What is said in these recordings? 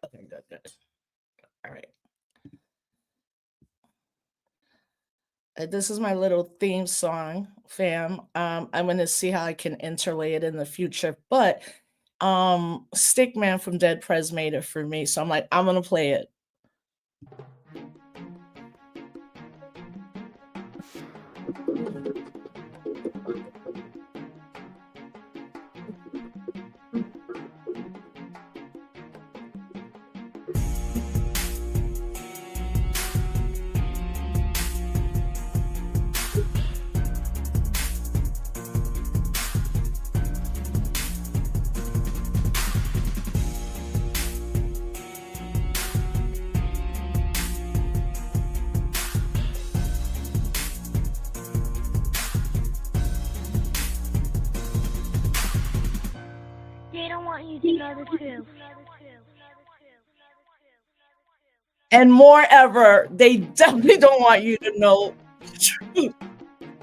Okay, good, good. All right. This is my little theme song, fam. I'm gonna see how I can interlay it in the future, but Stickman from Dead Prez made it for me, so I'm like, I'm gonna play it. They don't want you to know the truth. And moreover, they definitely don't want you to know the truth.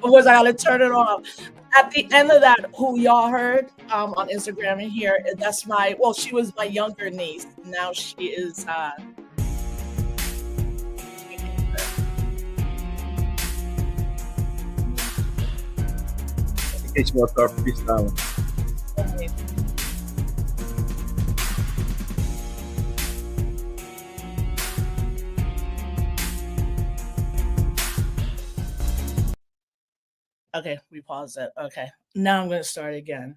Was I gotta turn it off? At the end of that, who y'all heard on Instagram and here, that's my well, she was my younger niece. Now she is In case you want to start freestyling. okay, we paused it. Okay. Now I'm gonna start again.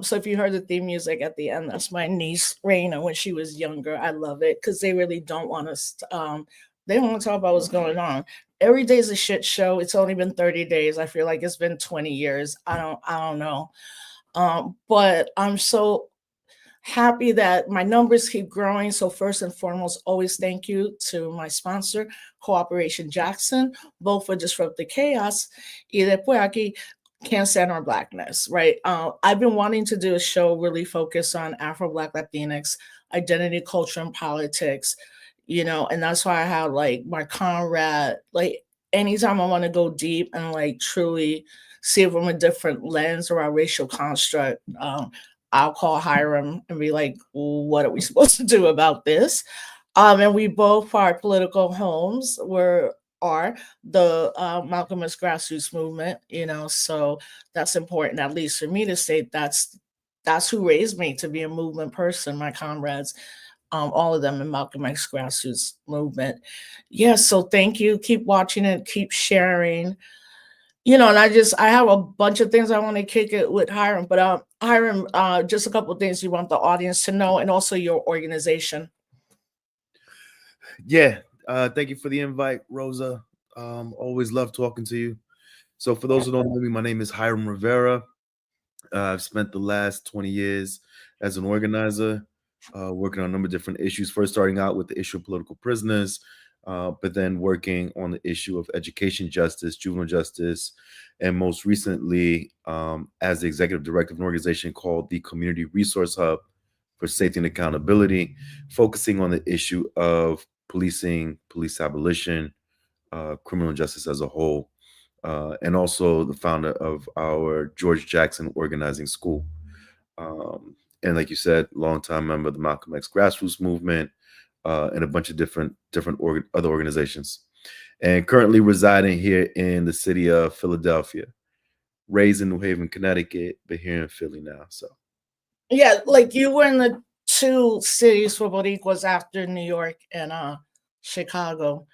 So if you heard the theme music at the end, that's my niece Raina when she was younger. I love it because they really don't want us. They don't want to talk about what's going on. Every day's a shit show. It's only been 30 days. I feel like it's been 20 years. I don't know. But I'm so happy that my numbers keep growing. So first and foremost, always thank you to my sponsor, Cooperation Jackson, both for Disrupt the Chaos. Y después aquí, Can't Stand Our Blackness, right? I've been wanting to do a show really focused on Afro Black Latinx, identity, culture, and politics, and that's why I have like my comrade, like anytime I want to go deep and like truly see it from a different lens or a racial construct, I'll call Hiram and be like, what are we supposed to do about this? And we both, our political homes are the Malcolm X grassroots movement, so that's important, at least for me to say that's who raised me to be a movement person, my comrades, all of them in Malcolm X grassroots movement. Yeah, so thank you. Keep watching it, keep sharing. And I have a bunch of things I want to kick it with Hiram, but Hiram, just a couple of things you want the audience to know, and also your organization. Yeah, thank you for the invite, Rosa. Always love talking to you. So for those who don't know me, my name is Hiram Rivera. I've spent the last 20 years as an organizer, working on a number of different issues. First, starting out with the issue of political prisoners, but then working on the issue of education justice, juvenile justice, and most recently as the executive director of an organization called the Community Resource Hub for Safety and Accountability, focusing on the issue of policing, police abolition, criminal justice as a whole. And also the founder of our George Jackson Organizing School. And like you said, longtime member of the Malcolm X grassroots movement, and a bunch of different other organizations. And currently residing here in the city of Philadelphia. Raised in New Haven, Connecticut, but here in Philly now. So yeah, like you were in the two cities for Boricuas after New York and Chicago.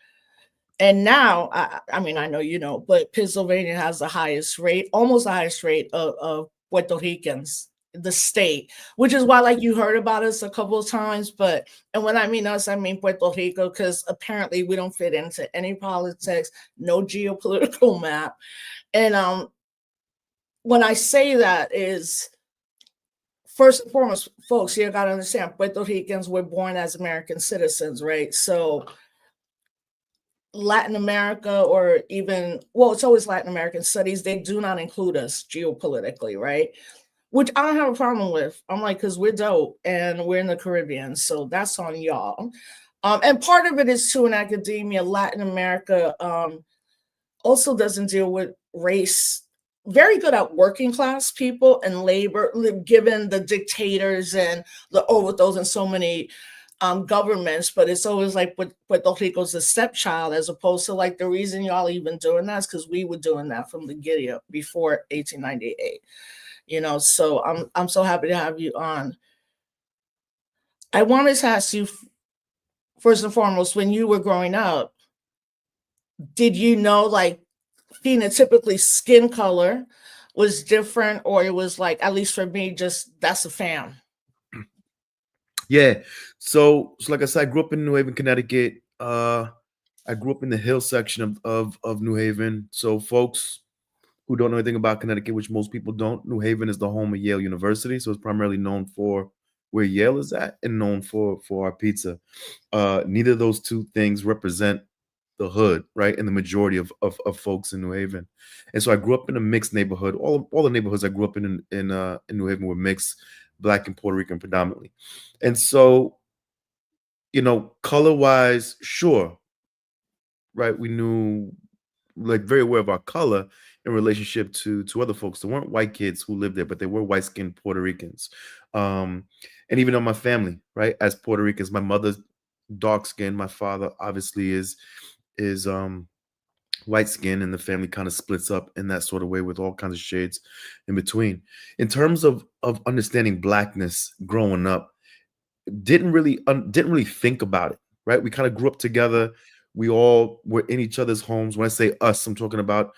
And now, I mean, I know you know, but Pennsylvania has the highest rate, almost the highest rate of Puerto Ricans, the state, which is why, like, you heard about us a couple of times. And when I mean us, I mean Puerto Rico, because apparently we don't fit into any politics, no geopolitical map. And when I say that is, first and foremost, folks, you got to understand, Puerto Ricans were born as American citizens, right? So Latin America, or even, well, it's always Latin American studies, they do not include us geopolitically, right? Which I don't have a problem with. I'm like, because we're dope and we're in the Caribbean, so that's on y'all. And part of it is too in academia. Latin America also doesn't deal with race very good at working class people and labor, given the dictators and the overthrows in so many governments, but it's always like Puerto Rico's a stepchild, as opposed to like the reason y'all even doing that is because we were doing that from the giddy up before 1898. So I'm so happy to have you on. I wanted to ask you first and foremost, when you were growing up, did you know like phenotypically skin color was different, or it was like, at least for me, just that's a fam? Yeah. So like I said, I grew up in New Haven, Connecticut. I grew up in the hill section of New Haven. So folks who don't know anything about Connecticut, which most people don't, New Haven is the home of Yale University. So it's primarily known for where Yale is at and known for our pizza. Neither of those two things represent the hood, right? And the majority of folks in New Haven. And so I grew up in a mixed neighborhood. All the neighborhoods I grew up in New Haven were mixed, Black and Puerto Rican predominantly. And so, color wise, sure, right? We knew, like, very aware of our color in relationship to other folks. There weren't white kids who lived there, but they were white skinned Puerto Ricans. Um, and even on my family, right? As Puerto Ricans, my mother's dark skin, my father obviously is white skin, and the family kind of splits up in that sort of way with all kinds of shades in between. In terms of understanding Blackness growing up, didn't really think about it, right? We kind of grew up together. We all were in each other's homes. When I say us, I'm talking about,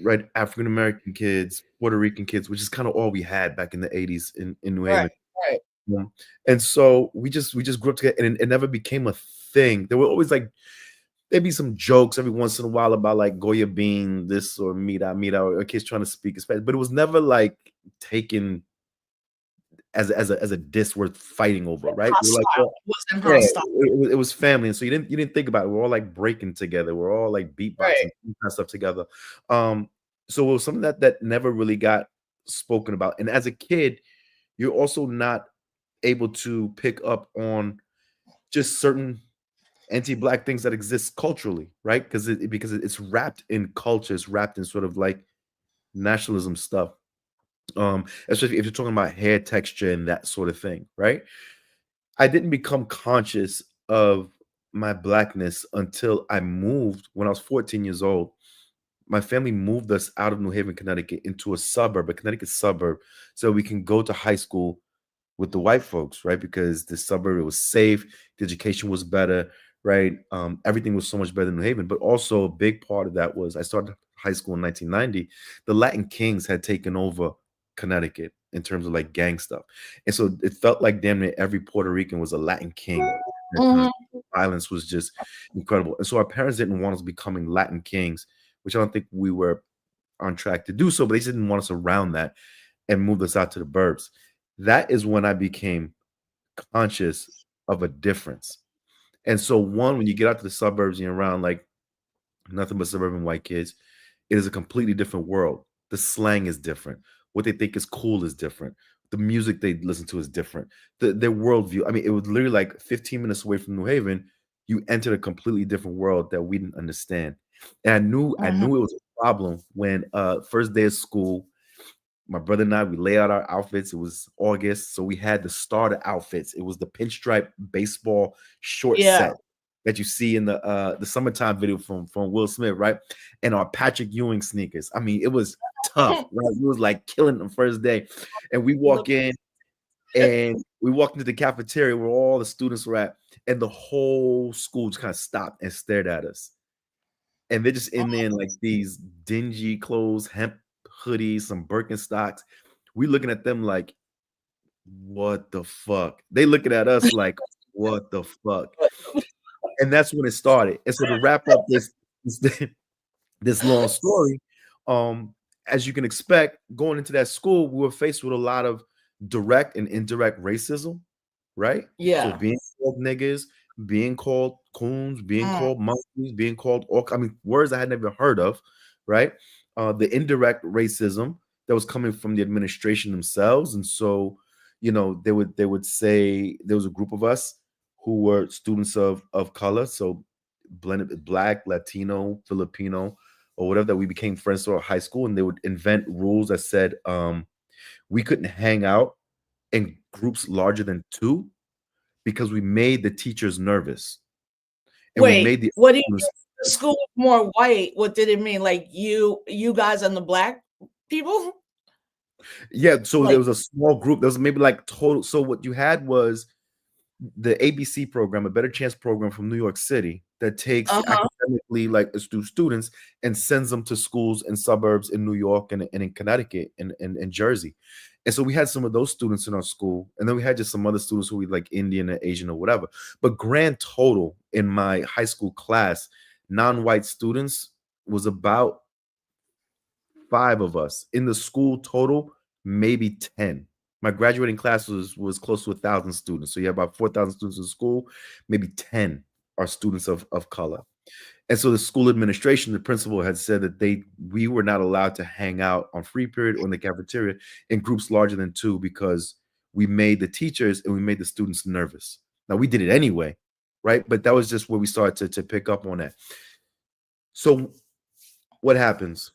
right, African American kids, Puerto Rican kids, which is kind of all we had back in the 80s in New Right, Haven. right, And so we just grew up together, and it never became a thing. There were always like, there'd be some jokes every once in a while about like Goya bean this or meat out, or kids trying to speak Spanish, but it was never like taken as a diss worth fighting over, right? We were like, hostile. well, It wasn't yeah, hostile. it was family, and so you didn't think about it. We're all like breaking together. We're all like beatboxing Right. kind of stuff together. Um, so it was something that never really got spoken about. And as a kid, you're also not able to pick up on just certain anti-black things that exist culturally, right? Because it's wrapped in culture, it's wrapped in sort of like nationalism stuff. Especially if you're talking about hair texture and that sort of thing, right? I didn't become conscious of my Blackness until I moved when I was 14 years old. My family moved us out of New Haven, Connecticut, into a Connecticut suburb, so we can go to high school with the white folks, right? Because the suburb, it was safe, the education was better, right? Everything was so much better than New Haven. But also a big part of that was I started high school in 1990. The Latin Kings had taken over Connecticut in terms of like gang stuff. And so it felt like damn near every Puerto Rican was a Latin king at that time. Mhm. Violence was just incredible. And so our parents didn't want us becoming Latin kings, which I don't think we were on track to do so, but they just didn't want us around that and moved us out to the burbs. That is when I became conscious of a difference. And so, one, when you get out to the suburbs and you're around like nothing but suburban white kids, it is a completely different world. The slang is different. What they think is cool is different. The music they listen to is different. Their worldview. I mean, it was literally like 15 minutes away from New Haven. You entered a completely different world that we didn't understand. And I Mhm. knew it was a problem when first day of school, my brother and I, we lay out our outfits. It was August, so we had the starter outfits. It was the pinstripe baseball short Yeah. set that you see in the summertime video from Will Smith, right? And our Patrick Ewing sneakers. I mean, it was tough, right? We was like killing the first day, and we walk Look. in and we walked into the cafeteria where all the students were at, and the whole school just kind of stopped and stared at us. And they're just in there in like these dingy clothes, hemp hoodies, some Birkenstocks. We looking at them like, what the fuck? They looking at us like, what the fuck? And that's when it started. And so to wrap up this this long story, um, as you can expect, going into that school, we were faced with a lot of direct and indirect racism, right? So Yeah. being called niggas, being called coons, being Mm. called monkeys, being called all, I mean, words I had never heard of, right? The indirect racism that was coming from the administration themselves. And so, they would say there was a group of us who were students of color, so blended Black, Latino, Filipino, or whatever, that we became friends throughout high school, and they would invent rules that said we couldn't hang out in groups larger than two, because we made the teachers nervous, and we Wait, made the what do you mean students. the school was more white? What did it mean? Like you guys and the black people? Yeah, so there Like, was a small group. There was maybe like total. So what you had was the ABC program, a Better Chance program from New York City, that takes uh-huh. academically like astute students and sends them to schools in suburbs in New York and in Connecticut and Jersey. And so we had some of those students in our school, and then we had just some other students who were like Indian or Asian or whatever. But grand total in my high school class, non-white students was about 5 of us. In the school total, maybe 10. My graduating class was close to 1,000 students. So you have about 4,000 students in school, maybe 10 are students of color. And so the school administration, the principal had said that we were not allowed to hang out on free period or in the cafeteria in groups larger than 2 because we made the teachers and we made the students nervous. Now we did it anyway, right? But that was just where we started to pick up on that. So what happens?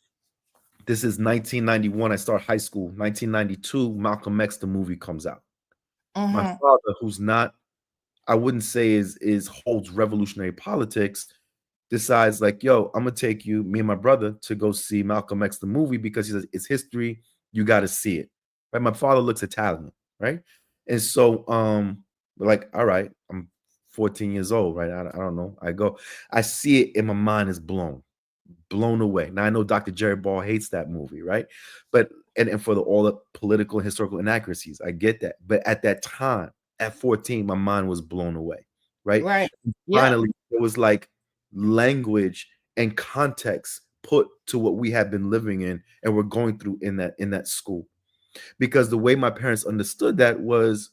This is 1991. I start high school. 1992, Malcolm X, the movie comes out. My Mhm. father, who's not, I wouldn't say is holds revolutionary politics, decides like, yo, I'm gonna take you, me and my brother, to go see Malcolm X, the movie, because he says it's history. You got to see it. Right? My father looks Italian, right? And so, we're like, all right, I'm 14 years old, right? I don't know. I see it, and my mind is blown away. Now I know Dr. Jerry Ball hates that movie, right? But and for all the political and historical inaccuracies, I get that. But at that time, at 14, my mind was blown away, right? Right. Yeah. Finally, it was like language and context put to what we had been living in and we're going through in that school. Because the way my parents understood that was,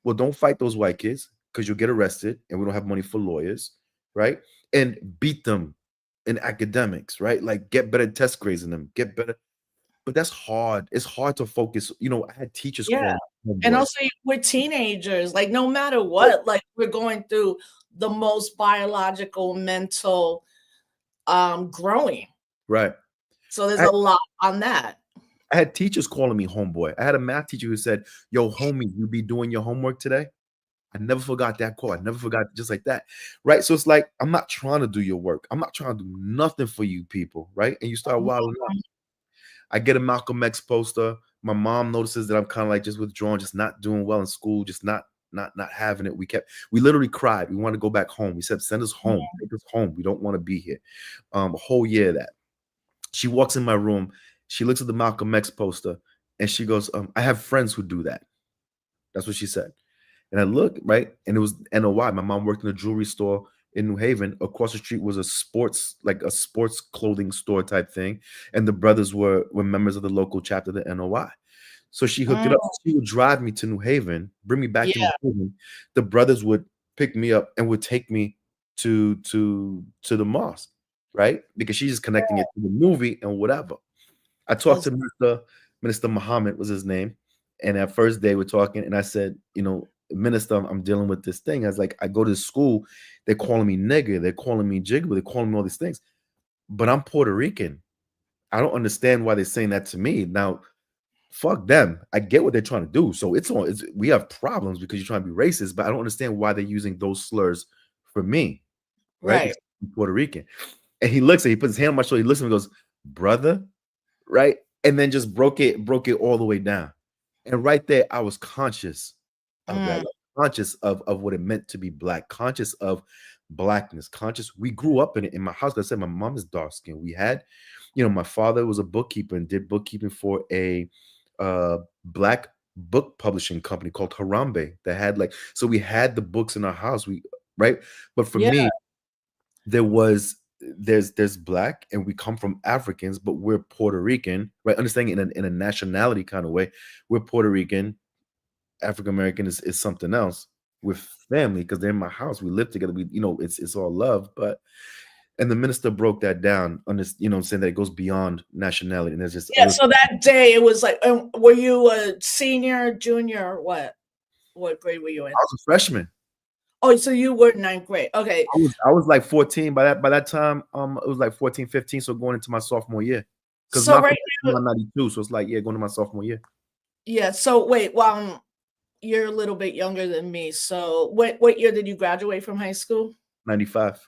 well, don't fight those white kids because you'll get arrested and we don't have money for lawyers, right? And beat them in academics, right? Like get better test grades in them, get better. But that's hard. It's hard to focus. I had teachers Yeah. call me And homeboy. also we're teenagers. Like no matter Right. what, like we're going through the most biological, mental growing. Right. So there's I, a lot on that. I had teachers calling me homeboy. I had a math teacher who said, yo, homie, you be doing your homework today? I never forgot that call. I never forgot just like that. Right. So it's like, I'm not trying to do your work. I'm not trying to do nothing for you people. Right. And you start wilding out. I get a Malcolm X poster. My mom notices that I'm kind of like just withdrawn, just not doing well in school, just not having it. We literally cried. We want to go back home. We said, send us home, take us home. We don't want to be here. A whole year of that. She walks in my room. She looks at the Malcolm X poster and she goes, I have friends who do that. That's what she said. And I look, right? And it was NOI. My mom worked in a jewelry store in New Haven. Across the street was a sports clothing store type thing. And the brothers were members of the local chapter of the NOI. So she hooked it Mm, up. She would drive me to New Haven, bring me back to New yeah. Haven. The brothers would pick me up and would take me to the mosque, right? Because she's just connecting it to the movie and whatever. I talked That's to Minister Muhammad was his name. And that first day we're talking, and I said, Minister, I'm dealing with this thing. I was like, I go to school, they're calling me nigger, they're calling me jigger, they're calling me all these things. But I'm Puerto Rican. I don't understand why they're saying that to me. Now, fuck them. I get what they're trying to do. So we have problems because you're trying to be racist, but I don't understand why they're using those slurs for me, right? right. Because I'm Puerto Rican. And he looks at, he puts his hand on my shoulder, he looks at me and goes, brother, right? And then just broke it all the way down. And right there, I was conscious of that, Mm, like, conscious of what it meant to be black, conscious of blackness, conscious. We grew up in it in my house. Like I said, my mom is dark skinned. We had, my father was a bookkeeper and did bookkeeping for a black book publishing company called Harambe that had so we had the books in our house. Right. But for yeah. me, there's black and we come from Africans, but we're Puerto Rican, right? Understanding in a nationality kind of way. We're Puerto Rican, African American is something else. With family, because they're in my house. We live together. It's all love. And the minister broke that down on this, saying that it goes beyond nationality. And there's just Yeah. other. So that day it was like, were you a senior, junior, or what? What grade were you in? I was a freshman. Oh, so you were ninth grade. Okay. I was like 14 by that time. It was like 14, 15. So going into my sophomore year. Because So Malcolm right X now, came out 92. So it's like, yeah, going to my sophomore year. yeah. So wait, you're a little bit younger than me. So what year did you graduate from high school? 95.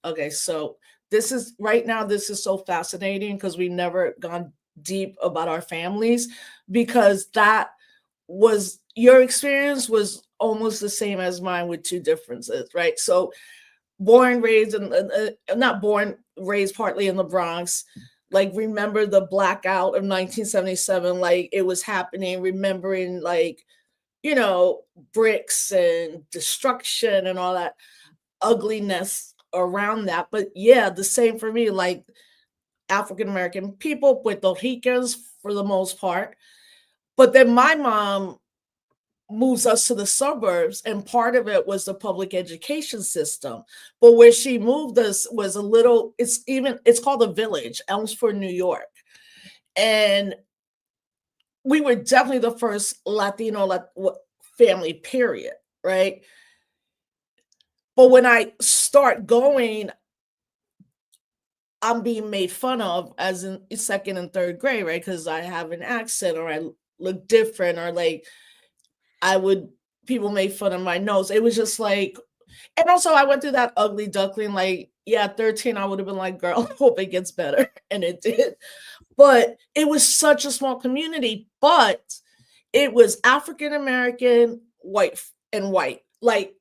Okay, so this is right now, this is so fascinating because we've never gone deep about our families, because that was your experience was almost the same as mine with two differences, right? So born, raised, and not born, raised partly in the Bronx. Like, remember the blackout of 1977, like it was happening, remembering, like, you know, bricks and destruction and all that ugliness around that. But yeah, the same for me, like African American people, Puerto Ricans for the most part. But then my mom moves us to the suburbs, and part of it was the public education system. But where she moved us was a little, it's called a village, Elmsford, New York. And we were definitely the first Latino family, period, right? But when I start going, I'm being made fun of as in second and third grade, right? Because I have an accent, or I look different, or like I would, people made fun of my nose. It was just like, and also I went through that ugly duckling, like, yeah, 13, I would have been like, girl, hope it gets better. And it did. But it was such a small community, but it was African American, white, and white, like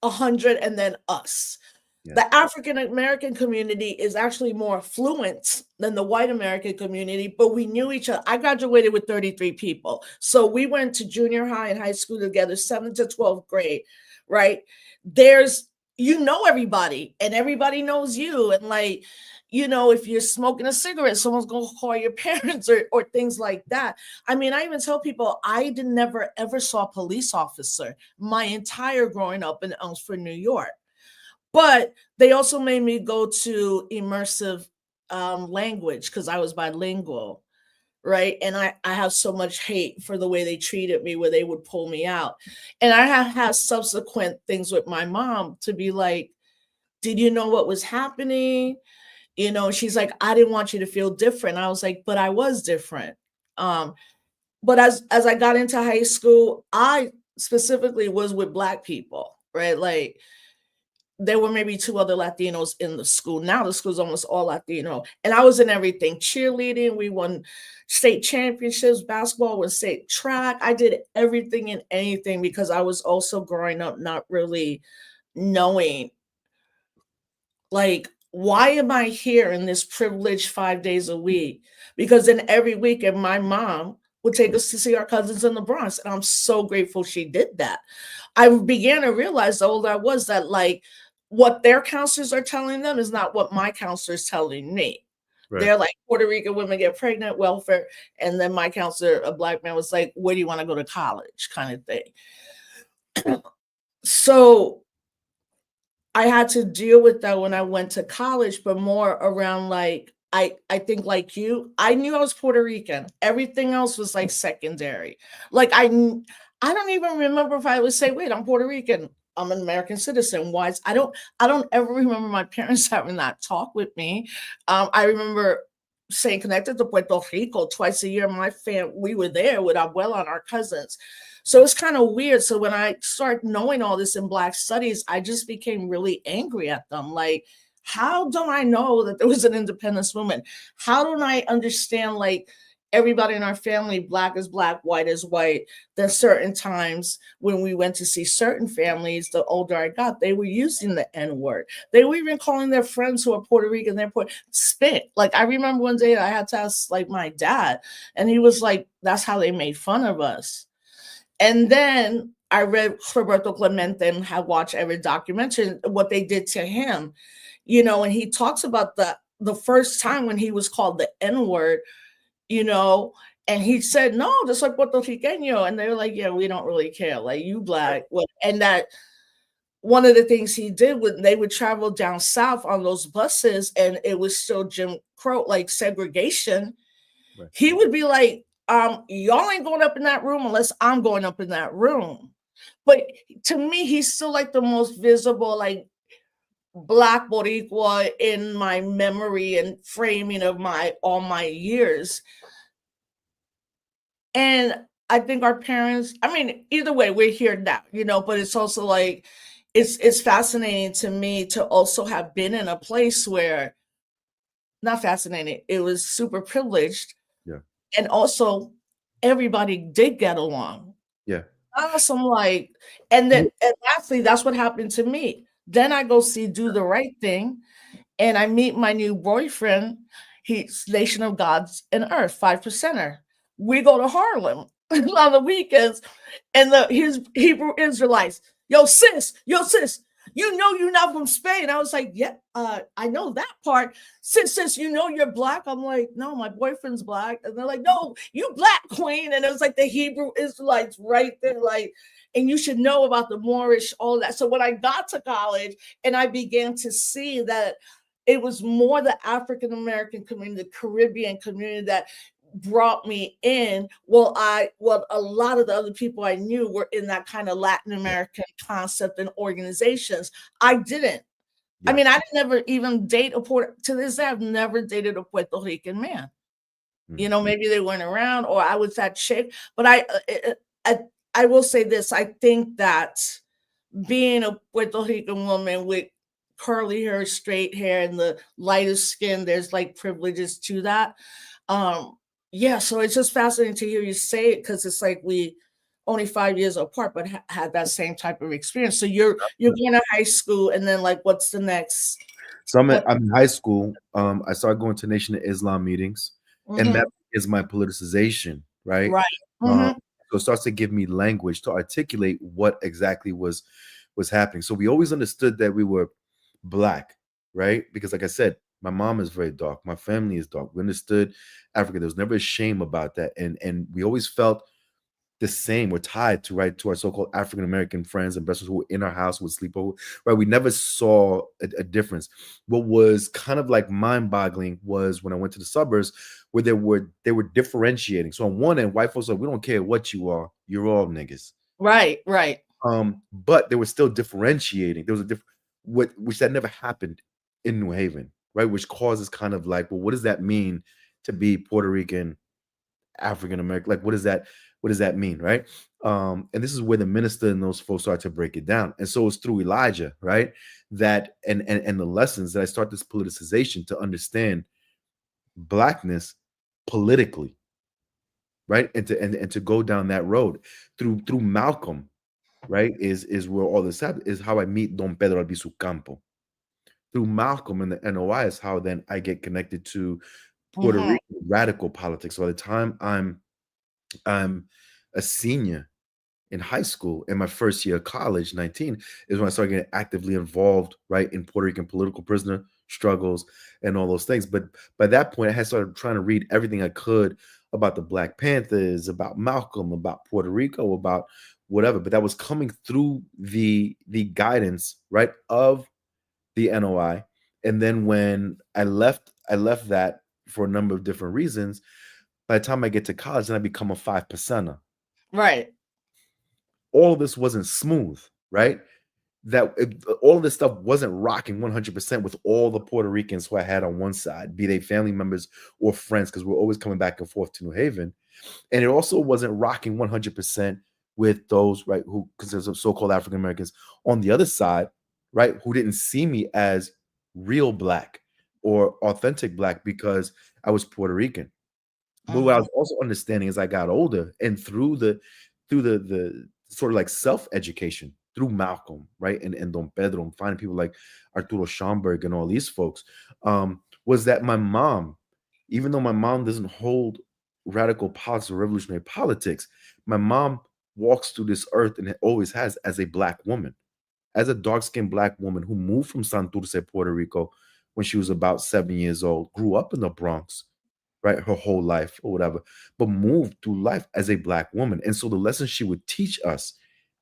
100, and then us. Yeah. The African American community is actually more affluent than the white American community, but we knew each other. I graduated with 33 people. So we went to junior high and high school together, 7th to 12th grade, right? There's, you know, everybody, and everybody knows you. And like, you know, if you're smoking a cigarette, someone's going to call your parents, or things like that. I mean, I even tell people I never ever saw a police officer my entire growing up in Elmsford, New York. But they also made me go to immersive language because I was bilingual, right? And I have so much hate for the way they treated me, where they would pull me out. And I have had subsequent things with my mom to be like, did you know what was happening? You know, she's like, I didn't want you to feel different. I was like, but I was different. Um, but as I got into high school, I specifically was with Black people, right? Like, there were maybe two other Latinos in the school. Now the school's almost all Latino. And I was in everything. Cheerleading, we won state championships, basketball, was state track. I did everything and anything because I was also growing up not really knowing, like, why am I here in this privileged 5 days a week? Because then every weekend, my mom would take us to see our cousins in the Bronx. And I'm so grateful she did that. I began to realize the older I was that, like, what their counselors are telling them is not what my counselor is telling me. Right. They're like, Puerto Rican women get pregnant, welfare. And then my counselor, a Black man, was like, where do you want to go to college, kind of thing. So I had to deal with that when I went to college, but more around, like, I think like you, I knew I was Puerto Rican. Everything else was like secondary. Like, I don't even remember if I would say, wait, I'm Puerto Rican. I'm an American citizen. Why? I don't ever remember my parents having that talk with me. I remember staying connected to Puerto Rico twice a year. We were there with Abuela and our cousins. So it's kind of weird. So when I started knowing all this in Black studies, I just became really angry at them. Like, how don't I know that there was an independence movement? How don't I understand, like, everybody in our family, Black is Black, white is white? Then certain times when we went to see certain families, the older I got, they were using the N-word. They were even calling their friends who are Puerto Rican, they're spit. Like, I remember one day I had to ask, like, my dad, and he was like, that's how they made fun of us. And then I read Roberto Clemente and had watched every documentary, what they did to him, you know, and he talks about the first time when he was called the N-word, you know, and he said, no, just like Puerto Riqueño. And they were like, yeah, we don't really care. Like, you Black. What? And that one of the things he did when they would travel down south on those buses and it was still Jim Crow, like segregation, Right. he would be like, y'all ain't going up in that room unless I'm going up in that room. But to me, he's still like the most visible, like, Black Boricua in my memory and framing of all my years. And I think our parents, I mean, either way, we're here now, but it's also like it's fascinating to me to also have been in a place where, not fascinating, it was super privileged, Yeah. and also everybody did get along. Yeah. Awesome, like, and then and lastly, that's what happened to me. Then I go see Do the Right Thing, and I meet my new boyfriend. He's Nation of Gods and Earth, 5%er. We go to Harlem on the weekends, and his Hebrew Israelites, yo sis, you're not from Spain. I was like, yeah, I know that part. Sis, you're black. I'm like, no, my boyfriend's black. And they're like, no, you black queen. And it was like the Hebrew Israelites right there, like, and you should know about the Moorish, all that. So when I got to college and I began to see that it was more the African American community, the Caribbean community that brought me in. Well, a lot of the other people I knew were in that kind of Latin American concept and organizations. I didn't. I Yeah. mean, I never even date to this day, I've never dated a Puerto Rican man. Maybe they weren't around or I was that chick, but I, I will say this. I think that being a Puerto Rican woman with curly hair, straight hair, and the lightest skin, there's like privileges to that. Um, yeah, so it's just fascinating to hear you say it because it's like we only 5 years apart, but had that same type of experience. So you're going to high school, and then like, what's the next? So What? I'm in high school. I started going to Nation of Islam meetings, and that is my politicization, right? Right. Um, Hmm. so it starts to give me language to articulate what exactly was happening. So we always understood that we were black, right? Because like I said, my mom is very dark, my family is dark. We understood Africa. There was never a shame about that, and we always felt the same. We're tied to our so-called African American friends and brothers who were in our house, would sleep over. Right, we never saw a difference. What was kind of like mind-boggling was when I went to the suburbs, where they were differentiating. So on one end, white folks are, we don't care what you are, you're all niggas. Right. Right. But they were still differentiating. There was a different, which that never happened in New Haven, right? Which causes kind of like, well, what does that mean to be Puerto Rican, African American? Like, what does that mean, right? And this is where the minister and those folks start to break it down. And so it's through Elijah, right? That and the lessons that I start this politicization to understand blackness politically, right? And to go down that road through Malcolm, right? Is where all this happened, is how I meet Don Pedro Albizu Campo. Through Malcolm and the NOI is how then I get connected to Puerto Hmm. Rican radical politics. So by the time I'm a senior in high school, in my first year of college, 19, is when I started getting actively involved, right, in Puerto Rican political prisoner struggles and all those things. But by that point, I had started trying to read everything I could about the Black Panthers, about Malcolm, about Puerto Rico, about whatever. But that was coming through the guidance, right, of the NOI. And then when I left that for a number of different reasons. By the time I get to college, then I become a 5%er. Right. All of this wasn't smooth, right? All of this stuff wasn't rocking 100% with all the Puerto Ricans who I had on one side, be they family members or friends, because we're always coming back and forth to New Haven. And it also wasn't rocking 100% with those, right, who consist of so-called African Americans on the other side, right, who didn't see me as real black or authentic black because I was Puerto Rican. But what I Hmm. was also understanding as I got older and through the sort of like self-education through Malcolm, right? And Don Pedro and finding people like Arturo Schomburg and all these folks, was that my mom, even though my mom doesn't hold radical politics or revolutionary politics, my mom walks through this earth and always has as a black woman, as a dark-skinned black woman who moved from Santurce, Puerto Rico when she was about 7 years old, grew up in the Bronx, right, her whole life or whatever, but moved through life as a black woman. And so the lessons she would teach us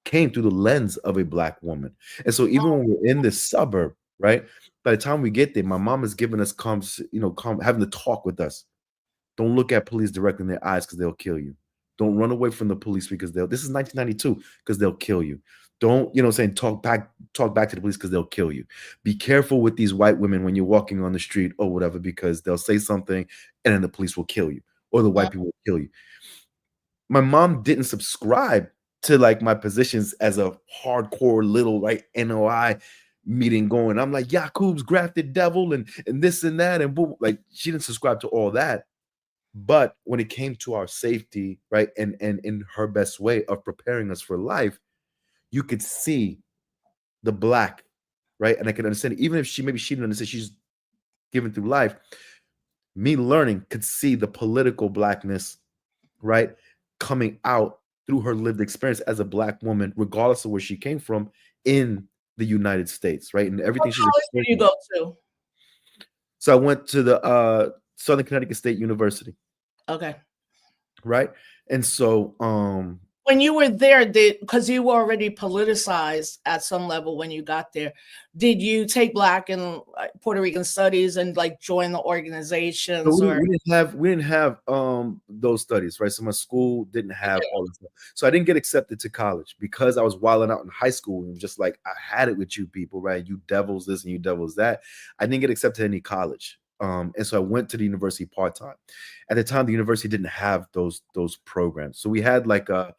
came through the lens of a black woman. And so even when we're in this suburb, right, by the time we get there, my mom is giving us having to talk with us. Don't look at police directly in their eyes because they'll kill you. Don't run away from the police because this is 1992, because they'll kill you. Don't, talk back to the police because they'll kill you. Be careful with these white women when you're walking on the street or whatever, because they'll say something and then the police will kill you or the white people will kill you. my mom didn't subscribe to like my positions as a hardcore little like NOI meeting going. I'm like Yakub's grafted devil and this and that and boom. Like she didn't subscribe to all that. But when it came to our safety, right, and in her best way of preparing us for life, you could see the black, right? And I can understand it. Even if she didn't understand, she's given through life. Me learning could see the political blackness, right, coming out through her lived experience as a black woman, regardless of where she came from in the United States, right? And What everything she's college did you experiencing. go to? So I went to the Southern Connecticut State University, Okay. right? And so When you were there, because you were already politicized at some level when you got there, did you take Black and Puerto Rican studies and like join the so organizations or? we didn't have those studies, right? So my school didn't have all this stuff. So I didn't get accepted to college because I was wilding out in high school and just like I had it with you people, right? You devils this and you devils that. I didn't get accepted to any college. And so I went to the university part-time. At the time, the university didn't have those programs. So we had like a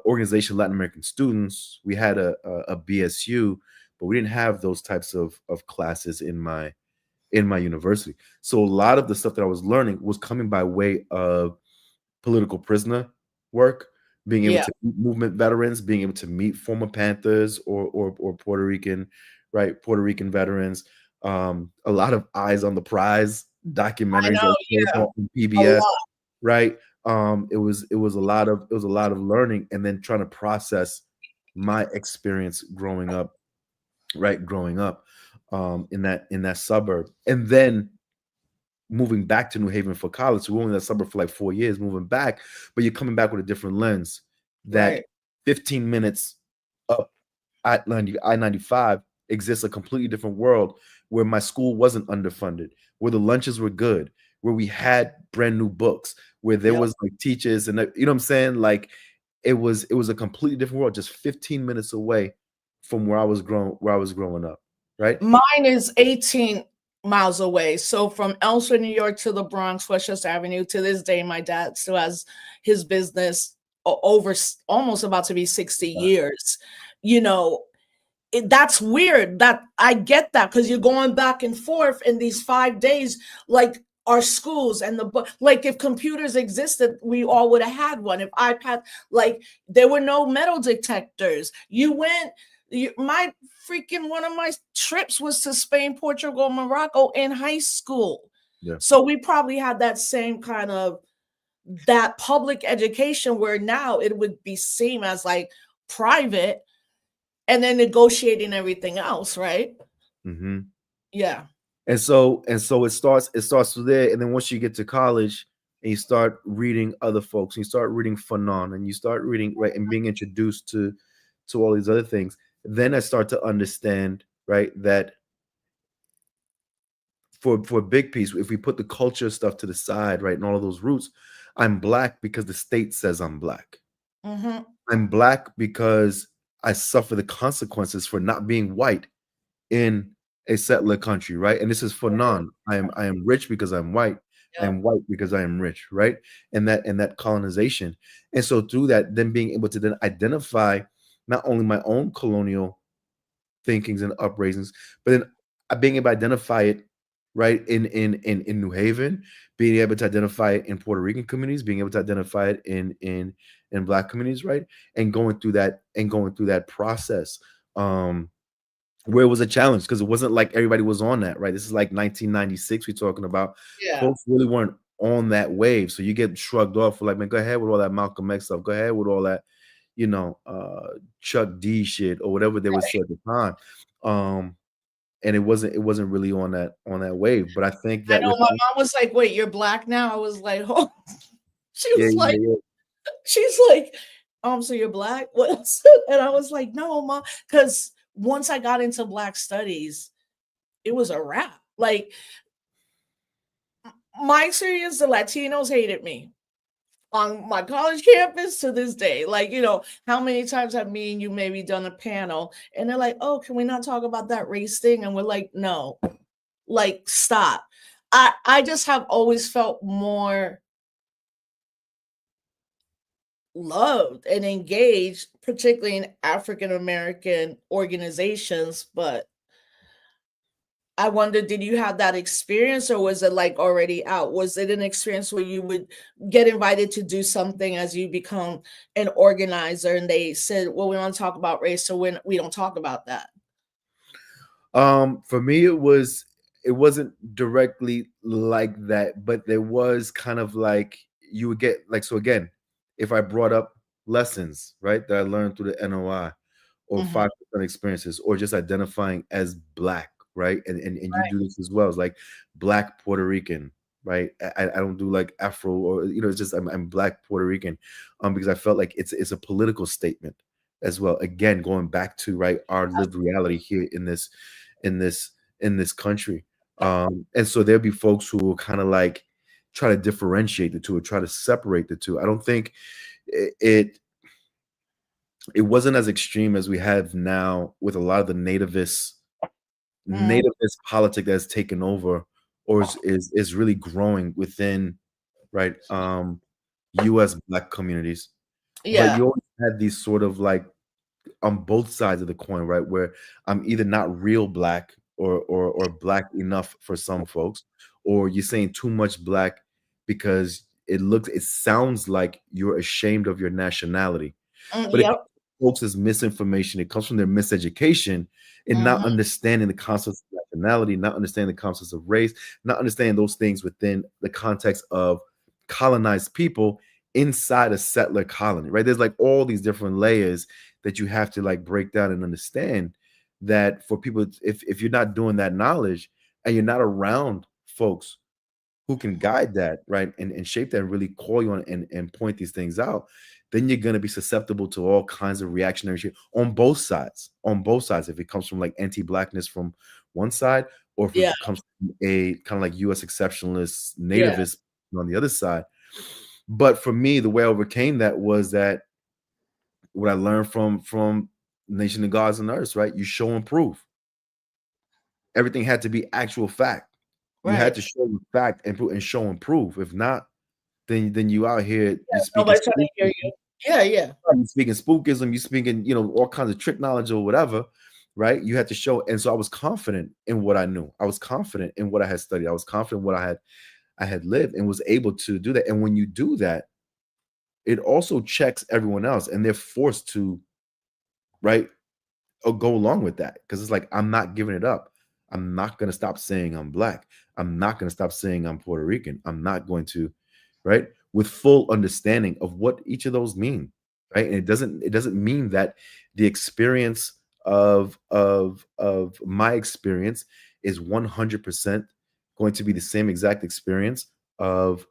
organization of Latin American students. We had a BSU, but we didn't have those types of classes in my university. So a lot of the stuff that I was learning was coming by way of political prisoner work, being able Yeah, to meet movement veterans, being able to meet former Panthers or Puerto Rican, right? Puerto Rican veterans. A lot of Eyes on the Prize I documentaries know. that came Yeah, on a PBS, lot. right? It was a lot of learning and then trying to process my experience growing up, right? Growing up in that suburb. And then moving back to New Haven for college. So we were in that suburb for like 4 years, moving back, but you're coming back with a different lens that Right. 15 minutes up at I-95 exists a completely different world where my school wasn't underfunded, where the lunches were good, where we had brand new books, where there Yep. was like teachers and you know what I'm saying? Like it was a completely different world, just 15 minutes away from where I was growing up, right? Mine is 18 miles away. So from Elsford, New York to the Bronx, Westchester Avenue, to this day, my dad still has his business over almost about to be 60 years. You know, that's weird. That I get that because you're going back and forth in these 5 days, like our schools and the book. Like if computers existed, we all would have had one. If iPad, like there were no metal detectors. You went. My freaking one of my trips was to Spain, Portugal, Morocco in high school. Yeah. So we probably had that same kind of that public education where now it would be seen as like private and then negotiating everything else, right? Mm-hmm. Yeah. And so it starts from there, and then once you get to college and you start reading other folks, and you start reading Fanon, and you start reading right and being introduced to all these other things, then I start to understand right that for a big piece, if we put the culture stuff to the side, right, and all of those roots, I'm black because the state says I'm black. Mm-hmm. I'm black because I suffer the consequences for not being white in a settler country, right? And this is for none. I am rich because I'm white. I Yep. am white because I am rich, right? And that colonization. And so through that, then being able to then identify not only my own colonial thinkings and upraisings, but then being able to identify it right in New Haven, being able to identify it in Puerto Rican communities, being able to identify it in Black communities, right? And going through that process. Where it was a challenge because it wasn't like everybody was on that, right? This is like 1996 we're talking about. Yeah. Folks really weren't on that wave. So you get shrugged off for like, man, go ahead with all that Malcolm X stuff. Go ahead with all that, Chuck D shit or whatever they would say at the time. And it wasn't really on that wave. But I think I that know with my mom was like, "Wait, you're black now?" I was like, "Oh." She yeah, was like, yeah, she's like, so you're black?" What else? And I was like, "No, mom," because once I got into black studies, it was a wrap. Like my experience, the Latinos hated me on my college campus to this day. Like, how many times have me and you maybe done a panel and they're like, "Oh, can we not talk about that race thing?" And we're like, "No, like stop." I just have always felt more loved and engaged, particularly in African American organizations. But I wonder, did you have that experience or was it like already out? Was it an experience where you would get invited to do something as you become an organizer and they said, well, we want to talk about race, so we don't talk about that? For me, it wasn't directly like that, but there was kind of like you would get like so again, if I brought up lessons, right, that I learned through the NOI or Hmm. 5% experiences, or just identifying as black, right? And you Right. do this as well. It's like black Puerto Rican, right? I don't do like Afro or it's just I'm black Puerto Rican, because I felt like it's a political statement as well. Again, going back to right our lived reality here in this in this country. And so there'll be folks who will kind of like try to differentiate the two or try to separate the two. I don't think it it wasn't as extreme as we have now with a lot of the Mm, nativist politic that's taken over or is really growing within right US black communities. But yeah. you always had these sort of like on both sides of the coin, right? Where I'm either not real black or black enough for some folks, or you're saying too much black because it sounds like you're ashamed of your nationality. But it Yep. folks is misinformation. It comes from their miseducation and not Hmm. understanding the concepts of nationality, not understanding the concepts of race, not understanding those things within the context of colonized people inside a settler colony, right? There's like all these different layers that you have to like break down and understand that for people, if you're not doing that knowledge and you're not around folks who can guide that, right, and shape that and really call you on and point these things out, then you're going to be susceptible to all kinds of reactionary shit on both sides. On both sides, if it comes from like anti-blackness from one side, or if Yeah. it comes from a kind of like U.S. exceptionalist Yeah. nativist on the other side. But for me, the way I overcame that was that what I learned from Nation of Gods and Earth, right? You show and prove. Everything had to be actual fact. You had Right. to show the fact and show and prove. If not, then you out here Yeah. you speaking Nobody's trying to hear spookism, you. Yeah. Yeah. you speaking spookism, you speaking all kinds of trick knowledge or whatever, right? You had to show, and so I was confident in what I knew. I was confident in what I had studied. I was confident in what I had lived and was able to do that. And when you do that, it also checks everyone else, and they're forced to right or go along with that because it's like I'm not giving it up. I'm not going to stop saying I'm black. I'm not going to stop saying I'm Puerto Rican. I'm not going to, right? With full understanding of what each of those mean, right? And it doesn't mean that the experience of my experience is 100% going to be the same exact experience of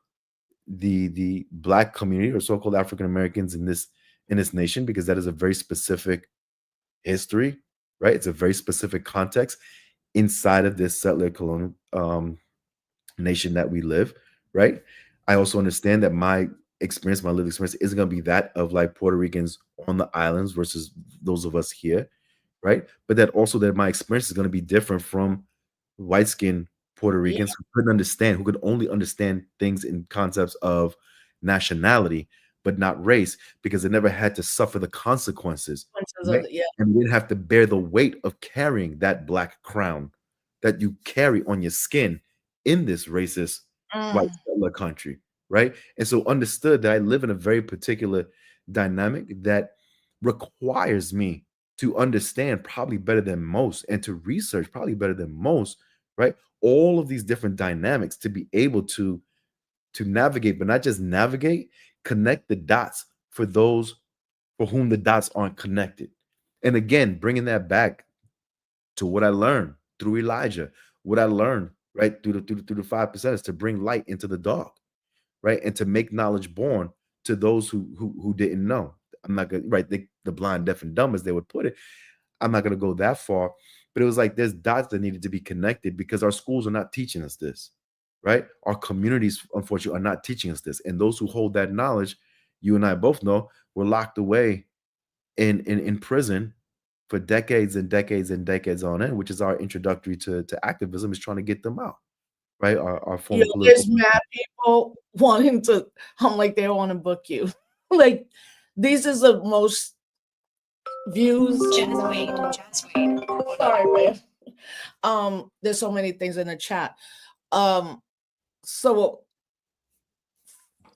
the black community or so-called African Americans in this nation because that is a very specific history, right? It's a very specific context inside of this settler colonial nation that we live, right? I also understand that my experience, my lived experience, isn't going to be that of like Puerto Ricans on the islands versus those of us here, right? But that also that my experience is going to be different from white skinned Puerto Yeah. Ricans who couldn't understand, who could only understand things in concepts of nationality, but not race, because they never had to suffer the consequences, Consequences of right? the, yeah. And they didn't have to bear the weight of carrying that black crown that you carry on your skin in this racist white Mm, settler country, right? And so understood that I live in a very particular dynamic that requires me to understand probably better than most and to research probably better than most, right? All of these different dynamics to be able to navigate, but not just navigate, connect the dots for those for whom the dots aren't connected. And again, bringing that back to what I learned through Elijah, what I learned right through the 5% is to bring light into the dark, right, and to make knowledge born to those who didn't know. I'm not gonna right the blind, deaf, and dumb as they would put it. I'm not gonna go that far, but it was like there's dots that needed to be connected because our schools are not teaching us this, right? Our communities, unfortunately, are not teaching us this, and those who hold that knowledge, you and I both know, were locked away in prison for decades and decades and decades on end, which is our introductory to activism, is trying to get them out, right? Our You former know, political there's mad people wanting to I'm like, they want to book you. Like, These is the most views. Sorry, man. There's so many things in the chat. So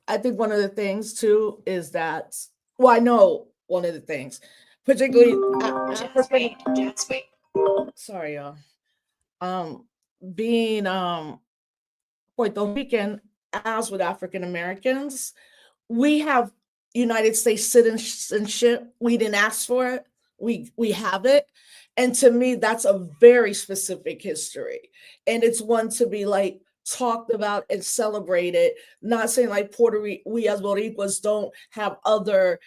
I think one of the things too is that, well, I know one of the things, particularly sorry, y'all. Um, being Puerto Rican, as with African Americans, we have United States citizenship. We didn't ask for it. We have it. And to me, that's a very specific history. And it's one to be like talked about and celebrated. Not saying like we as Boricuas don't have other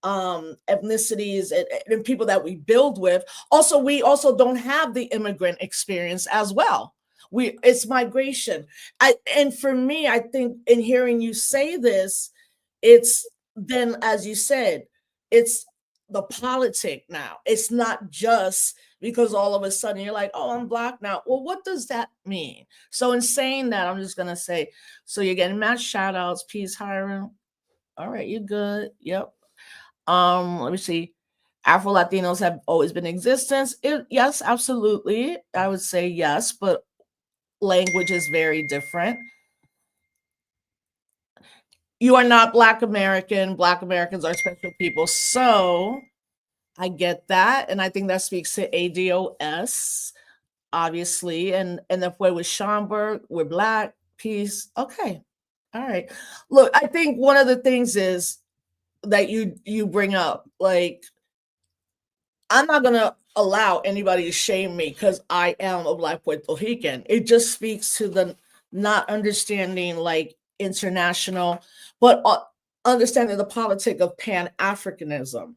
ethnicities and people that we build with. Also, we also don't have the immigrant experience as well. It's migration. And for me, I think in hearing you say this, it's then, as you said, it's the politic now. It's not just because all of a sudden you're like, oh, I'm black now. Well, what does that mean? So in saying that, I'm just gonna say, so you're getting mad shout outs, peace, Hiram. All right, you're good. Yep. Let me see. Afro Latinos have always been in existence. Yes, absolutely. I would say yes, but language is very different. You are not Black American. Black Americans are special people. So I get that. And I think that speaks to ADOS, obviously. And if we're with Schomburg, we're Black, peace. Okay. All right. Look, I think one of the things is that you bring up, like, I'm not gonna allow anybody to shame me because I am a Black Puerto Rican. It just speaks to the not understanding like international, but understanding the politic of Pan Africanism.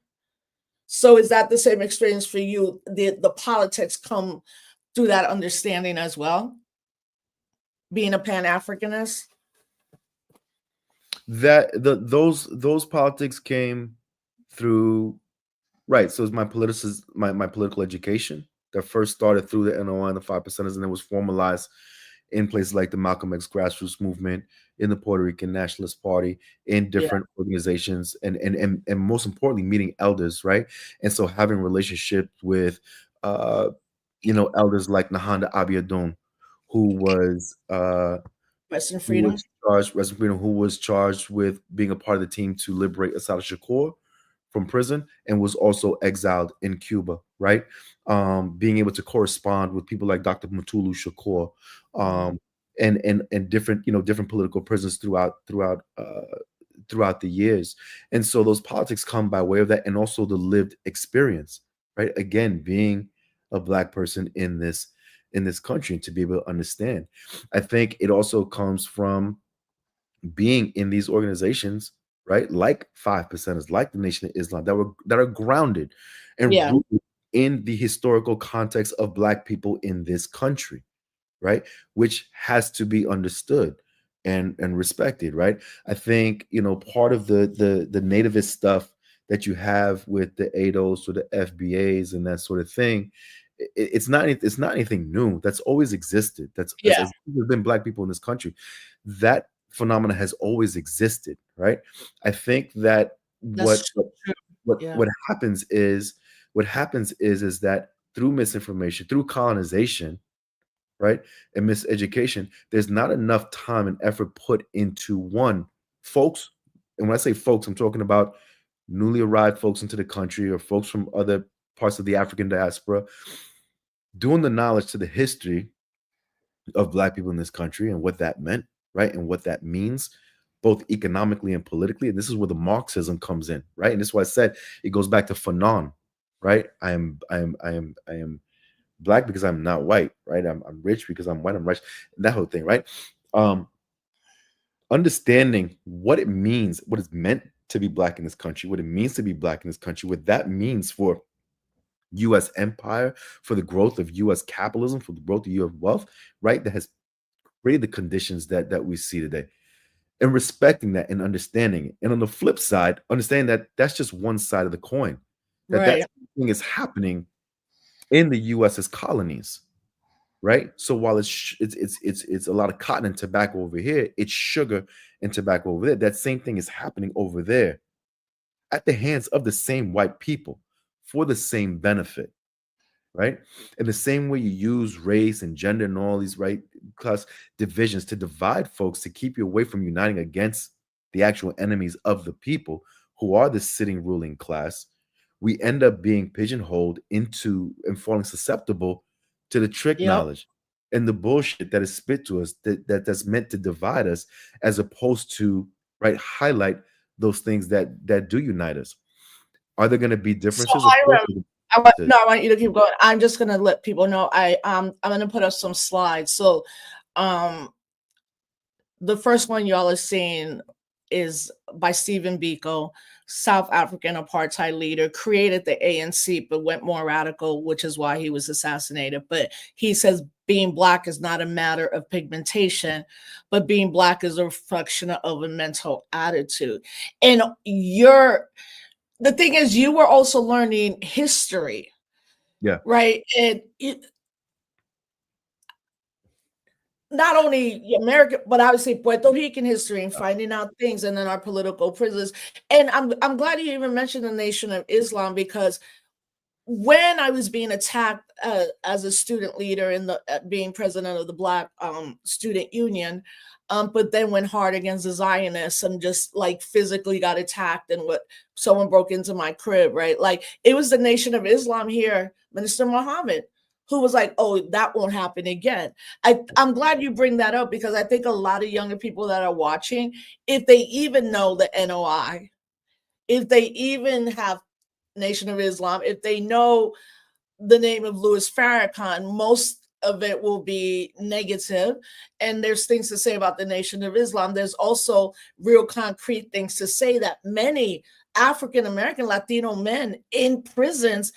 So is that the same experience for you? The politics come through that understanding as well, being a Pan Africanist. Those politics came through. Right. So it's my political education that first started through the NOI and the 5%ers, and then was formalized in places like the Malcolm X grassroots movement, in the Puerto Rican Nationalist Party, in Yeah. different organizations, and most importantly, meeting elders, right? And so having relationships with elders like Nahanda Abiodun, who was Western freedom. who was charged with being a part of the team to liberate Assata Shakur from prison, and was also exiled in Cuba, right? Being able to correspond with people like Dr. Mutulu Shakur, and different different political prisons throughout the years. And so those politics come by way of that, and also the lived experience, right? Again, being a Black person in this country, and to be able to understand. I think it also comes from being in these organizations, right? Like 5%ers, like the Nation of Islam, that are grounded and Yeah. rooted in the historical context of Black people in this country, right? Which has to be understood and respected, right? I think part of the nativist stuff that you have with the ADOS or the FBAs and that sort of thing, it's not anything new. That's always existed. That's Yeah. as there's been Black people in this country. That phenomena has always existed, right? I think that what That's what true. what, Yeah. what happens is that through misinformation, through colonization, right, and miseducation, there's not enough time and effort put into folks. And when I say folks, I'm talking about newly arrived folks into the country, or folks from other parts of the African diaspora, doing the knowledge to the history of Black people in this country and what that meant, right, and what that means, both economically and politically. And this is where the Marxism comes in, right? And this is why I said it goes back to Fanon, right? I am Black because I'm not white, right? I'm rich because I'm white. I'm rich. That whole thing, right? Um, Understanding what it means, what it's meant to be Black in this country, what it means to be Black in this country, what that means for U.S. empire, for the growth of U.S. capitalism, for the growth of U.S. wealth, right? That has created the conditions that we see today, and respecting that and understanding it. And on the flip side, understanding that that's just one side of the coin. That Right. thing is happening in the U.S. as colonies, right? So while it's a lot of cotton and tobacco over here, it's sugar and tobacco over there. That same thing is happening over there, at the hands of the same white people for the same benefit, right? In the same way you use race and gender and all these right class divisions to divide folks to keep you away from uniting against the actual enemies of the people who are the sitting ruling class, we end up being pigeonholed into and falling susceptible to the trick Yep. knowledge and the bullshit that is spit to us that's meant to divide us as opposed to right highlight those things that do unite us. Are there going to be So differences? Of course, Hiram, there's differences. I want you to keep going. I'm just gonna let people know. I'm gonna put up some slides. So um the first one y'all are seeing is by Stephen Biko, South African apartheid leader, created the ANC but went more radical, which is why he was assassinated. But he says being black is not a matter of pigmentation, but being black is a reflection of a mental attitude. And the thing is, you were also learning history, Yeah. right? And not only American, but I would say Puerto Rican history and finding out things, and then our political prisoners. And I'm glad you even mentioned the Nation of Islam, because when I was being attacked as a student leader in the being president of the Black Student Union, but then went hard against the Zionists and just like physically got attacked, and what someone broke into my crib, right? Like it was the Nation of Islam here, Minister Muhammad, who was like, "Oh, that won't happen again." I'm glad you bring that up, because I think a lot of younger people that are watching, if they even know the NOI, if they even have Nation of Islam, if they know the name of Louis Farrakhan, most of it will be negative. And there's things to say about the Nation of Islam. There's also real concrete things to say, that many African American Latino men in prisons,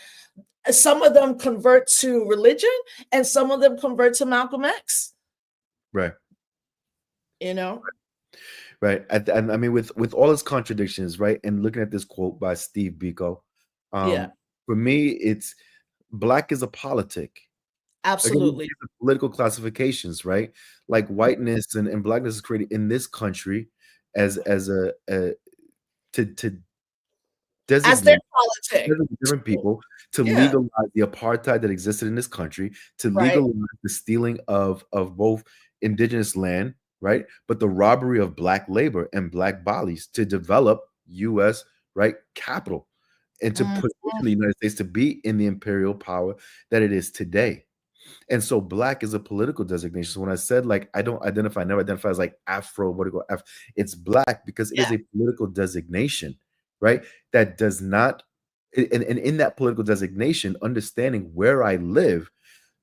some of them convert to religion and some of them convert to Malcolm X, Right. you know? Right. I mean, with all its contradictions, right, and looking at this quote by Steve Biko, Yeah, for me, it's black is a politic. Again, these absolutely. are political classifications, right? Like whiteness and blackness is created in this country as a to As their designate politic. different people, to Yeah, legalize the apartheid that existed in this country, to right. legalize the stealing of both indigenous land, right? But the robbery of black labor and black bodies to develop US, right, capital and to Mhm. position the United States to be in the imperial power that it is today. And so black is a political designation. So when I said like I don't identify, never identify as like Afro, what do you go F? It's black because it Yeah, is a political designation, right? That does not and in that political designation, understanding where I live,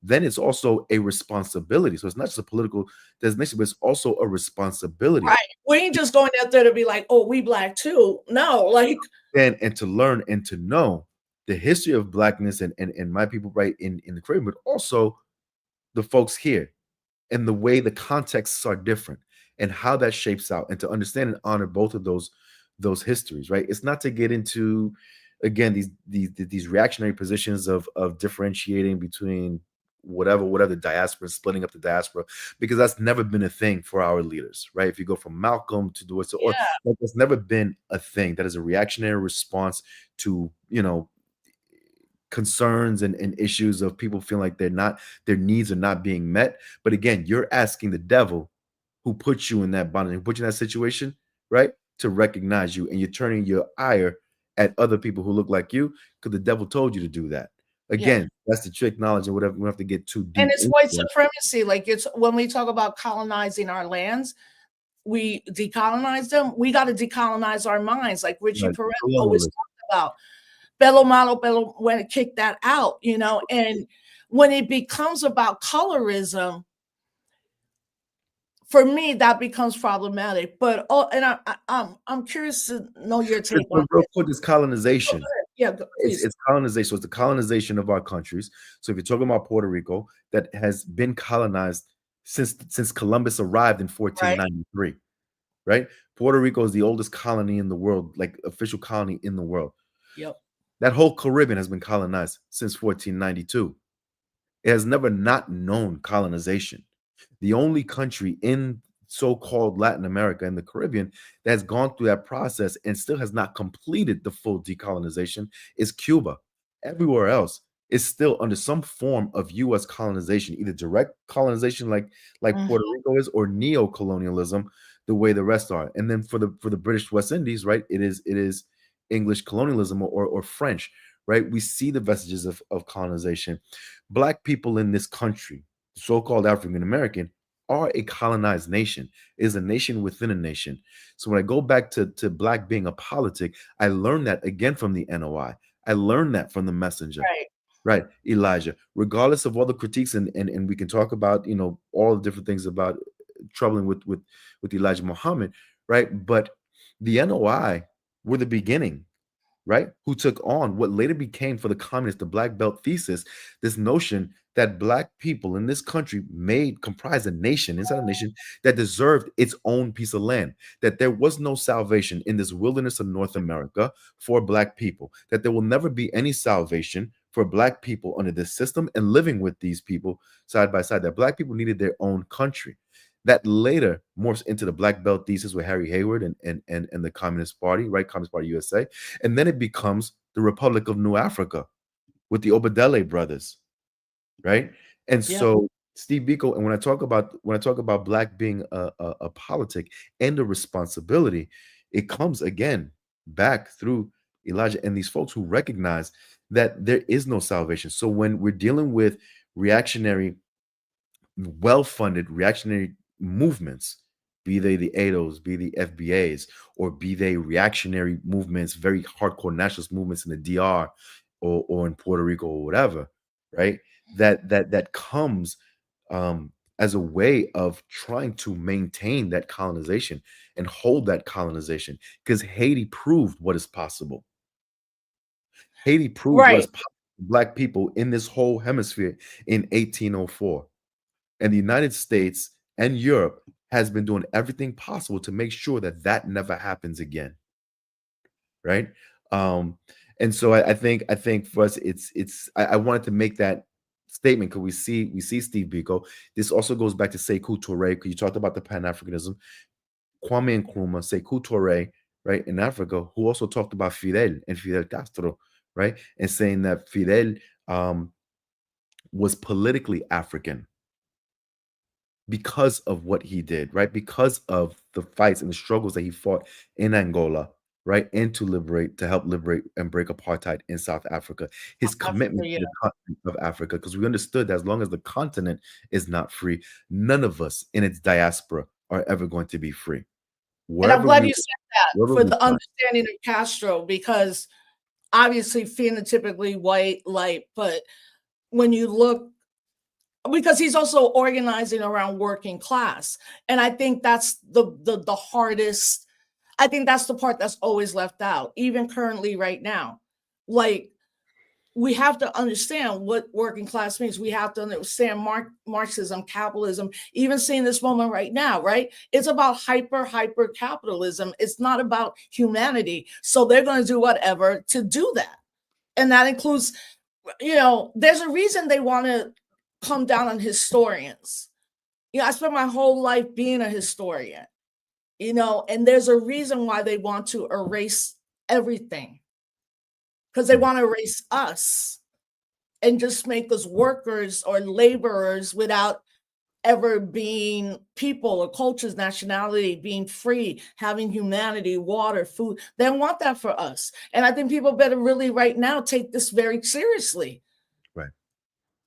then it's also a responsibility. So it's not just a political designation, but it's also a responsibility. right. We ain't just going out there to be like, "Oh, we black too." No, like, And to learn and to know the history of blackness and my people right in the Caribbean, but also the folks here and the way the contexts are different and how that shapes out and to understand and honor both of those histories, right? It's not to get into again these reactionary positions of differentiating between whatever the diaspora, splitting up the diaspora, because that's never been a thing for our leaders, right? If you go from Malcolm to Dewey, or yeah, like, that's never been a thing. That is a reactionary response to concerns and issues of people feeling like their needs are not being met. But again, you're asking the devil who put you in that bondage, who put you in that situation, right? To recognize you, and you're turning your ire at other people who look like you because the devil told you to do that. yeah. Again, that's the trick knowledge and whatever. We don't have to get too And deep it's into white it. supremacy. Like, it's when we talk about colonizing our lands, we decolonize them. We got to decolonize our minds, like Richie Right. Perez Go on, always Lily. talked about. Bello Malo Bello, when it kicked that out, and when it becomes about colorism, for me that becomes problematic. But and I'm curious to know your take on Real this. quick, is Go colonization. ahead. Yeah, It's please. it's colonization. So it's the colonization of our countries. So if you're talking about Puerto Rico, that has been colonized since Columbus arrived in Right. 1493, right? Puerto Rico is the oldest colony in the world, like official colony in the world. Yep. That whole Caribbean has been colonized since 1492. It has never not known colonization. The only country in so-called Latin America and the Caribbean that has gone through that process and still has not completed the full decolonization is Cuba. Everywhere else is still under some form of U.S. colonization, either direct colonization like Mhm. Puerto Rico is, or neo-colonialism the way the rest are. And then for the British West Indies, right, it is English colonialism or French, right? We see the vestiges of colonization. Black people in this country, so-called African American, are a colonized nation, is a nation within a nation. So when I go back to Black being a politic, I learned that again from the NOI. I learned that from the messenger. Right. Right, Elijah. Regardless of all the critiques, and we can talk about all the different things about troubling with Elijah Muhammad, right? But the NOI were the beginning, right? Who took on what later became for the communists the Black Belt thesis, this notion that Black people in this country made comprise a nation inside a nation that deserved its own piece of land, that there was no salvation in this wilderness of North America for Black people, that there will never be any salvation for Black people under this system and living with these people side by side, that Black people needed their own country. That later morphs into the Black Belt thesis with Harry Hayward and the Communist Party, right? Communist Party USA. And then it becomes the Republic of New Africa with the Obadele brothers, right? And Yep. so Steve Biko, and when I talk about Black being a politic and a responsibility, it comes again back through Elijah and these folks who recognize that there is no salvation. So when we're dealing with reactionary, well-funded reactionary movements, be they the ADOs, be the FBAs, or be they reactionary movements, very hardcore nationalist movements in the DR or in Puerto Rico or whatever, right? That comes as a way of trying to maintain that colonization and hold that colonization, because Haiti proved what is possible. Haiti proved what is Right. possible for Black people in this whole hemisphere in 1804. And the United States and Europe has been doing everything possible to make sure that that never happens again, right? Um, and so I think for us, I wanted to make that statement because we see Steve Biko. This also goes back to Sekou Touré, because you talked about the Pan Africanism. Kwame Nkrumah, Sekou Touré, right, in Africa, who also talked about Fidel and Fidel Castro, right, and saying that Fidel was politically African because of what he did, right? Because of the fights and the struggles that he fought in Angola, right? And to help liberate and break apartheid in South Africa. His Africa, commitment yeah. to the continent of Africa, because we understood that as long as the continent is not free, none of us in its diaspora are ever going to be free. And I'm Wherever glad we you said that wherever for we the find, understanding of Castro, because obviously phenotypically white, light, but when you look, because he's also organizing around working class, and I think that's the hardest. I think that's the part that's always left out, even currently right now. Like, we have to understand what working class means. We have to understand Marxism, capitalism, even seeing this moment right now, right? It's about hyper capitalism. It's not about humanity. So they're going to do whatever to do that. And that includes, there's a reason they want to come down on historians. I spent my whole life being a historian, and there's a reason why they want to erase everything, because they want to erase us and just make us workers or laborers without ever being people or cultures, nationality, being free, having humanity, water, food. They want that for us. And I think people better really right now take this very seriously, right.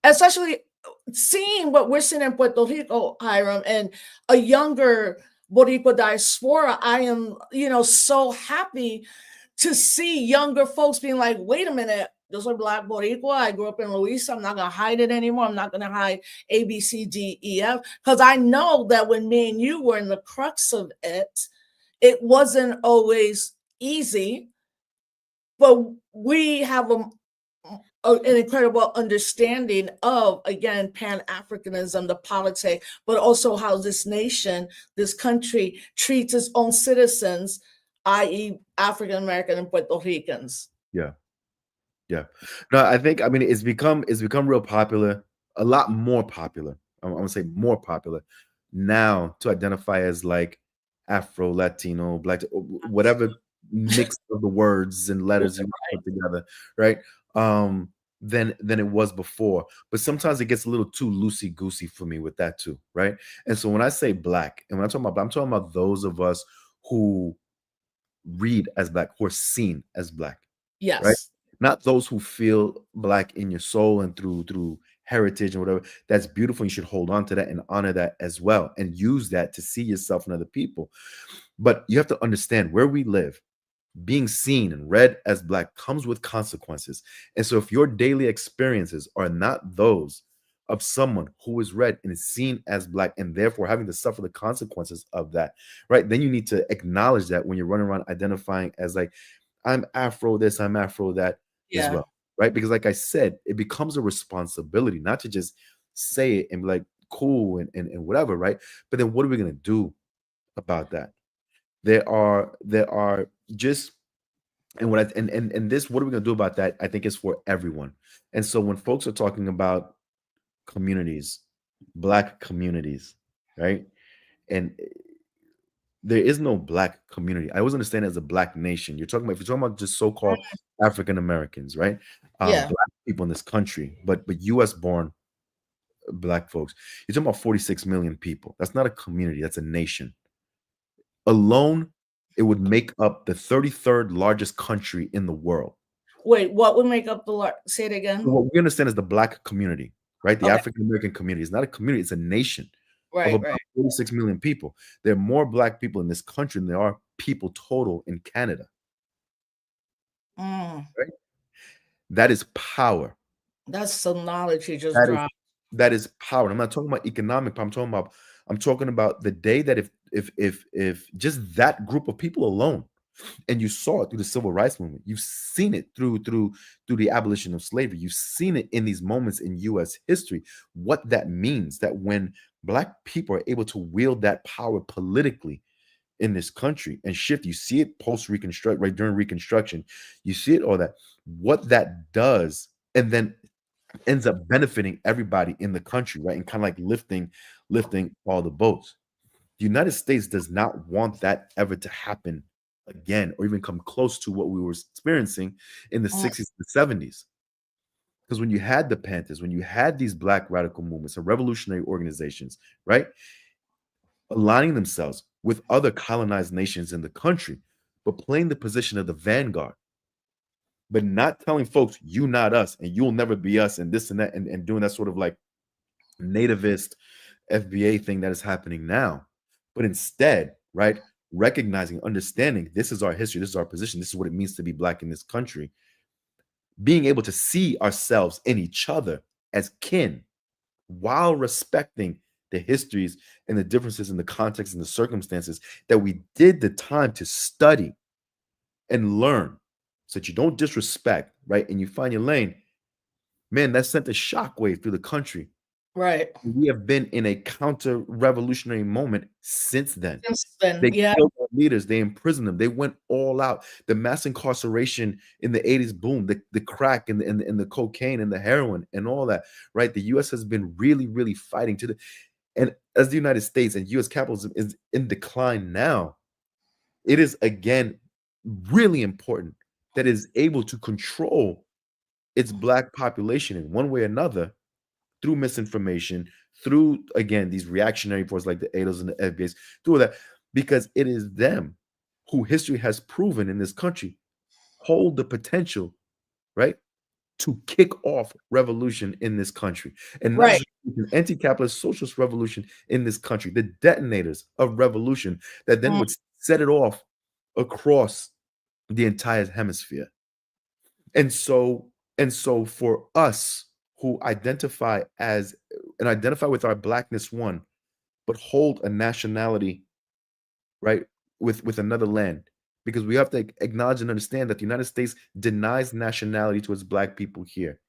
especially seeing what we're seeing in Puerto Rico, Hiram, and a younger Boricua diaspora. I am, so happy to see younger folks being like, wait a minute, yo soy Black Boricua. I grew up in Louisa. I'm not going to hide it anymore. I'm not going to hide A, B, C, D, E, F. Because I know that when me and you were in the crux of it, it wasn't always easy. But we have an incredible understanding of, again, Pan-Africanism, the politics, but also how this nation, this country treats its own citizens, i.e. African American and Puerto Ricans. Yeah. Yeah. No, I mean it's become real popular, a lot more popular. I'm gonna say more popular now to identify as like Afro, Latino, Black, whatever mix of the words and letters you put together, right? Um, than it was before. But sometimes it gets a little too loosey goosey for me with that too, right? And so when I say black, and when I'm talking about those of us who read as black, who are seen as black, right? Yes. Not those who feel black in your soul and through heritage and whatever. That's beautiful. You should hold on to that and honor that as well, and use that to see yourself in other people. But you have to understand where we live. Being seen and read as black comes with consequences. And so if your daily experiences are not those of someone who is read and is seen as black and therefore having to suffer the consequences of that, right? Then you need to acknowledge that when you're running around identifying as like, I'm Afro this, I'm Afro that as Yeah. well, right? Because like I said, it becomes a responsibility not to just say it and be like cool and whatever, right? But then what are we going to do about that? There are just, and what I and this, what are we gonna do about that? I think is for everyone. And so when folks are talking about communities, black communities, right? And there is no black community. I always understand it as a black nation. You're talking about, if you're talking about just so-called African Americans, right? Yeah. Black people in this country, but US born black folks. You're talking about 46 million people. That's not a community, that's a nation. Alone, it would make up the 33rd largest country in the world. Wait, what would make up the say it So again? what we understand is the black community, right? The Okay. African American community is not a community, it's a nation of Right, about right. 46 million people. There are more black people in this country than there are people total in Canada, Mm, right? That is power. that's some knowledge you just That is dropped. that is power. I'm not talking about economic power. I'm talking about the day that if just that group of people alone, and you saw it through the civil rights movement, you've seen it through the abolition of slavery, you've seen it in these moments in US history, what that means, that when black people are able to wield that power politically in this country and shift, you see it post reconstruct, right, during reconstruction, you see it, all that, what that does, and then ends up benefiting everybody in the country, right? And kind of like lifting all the boats. The United States does not want that ever to happen again, or even come close to what we were experiencing in the Mm, 60s and 70s. Because when you had the Panthers, when you had these black radical movements and revolutionary organizations, right, aligning themselves with other colonized nations in the country, but playing the position of the vanguard, but not telling folks, you not us, and you'll never be us, and this and that, and doing that sort of like nativist FBA thing that is happening now, but instead, right, recognizing, understanding this is our history, this is our position, this is what it means to be black in this country, being able to see ourselves in each other as kin while respecting the histories and the differences in the context and the circumstances that we did the time to study and learn, so that you don't disrespect, right, and you find your lane. Man, that sent a shockwave through the country. right. We have been in a counter-revolutionary moment since then. Since then, They yeah. killed our leaders, they imprisoned them, they went all out. The mass incarceration in the 80s boom, the crack and the cocaine and the heroin and all that, right? The US has been really, really fighting to the, and as the United States and US capitalism is in decline now, it is again really important that it is able to control its black population in one way or another through misinformation, through again these reactionary forces like the ADOs and the FBAs, through all that, because it is them who history has proven in this country hold the potential, right, to kick off revolution in this country, and not Right. just an anti-capitalist socialist revolution in this country, the detonators of revolution that then Mm, would set it off across the entire hemisphere. And so for us who identify as and identify with our blackness one, but hold a nationality, right, with another land, because we have to acknowledge and understand that the United States denies nationality to its black people here.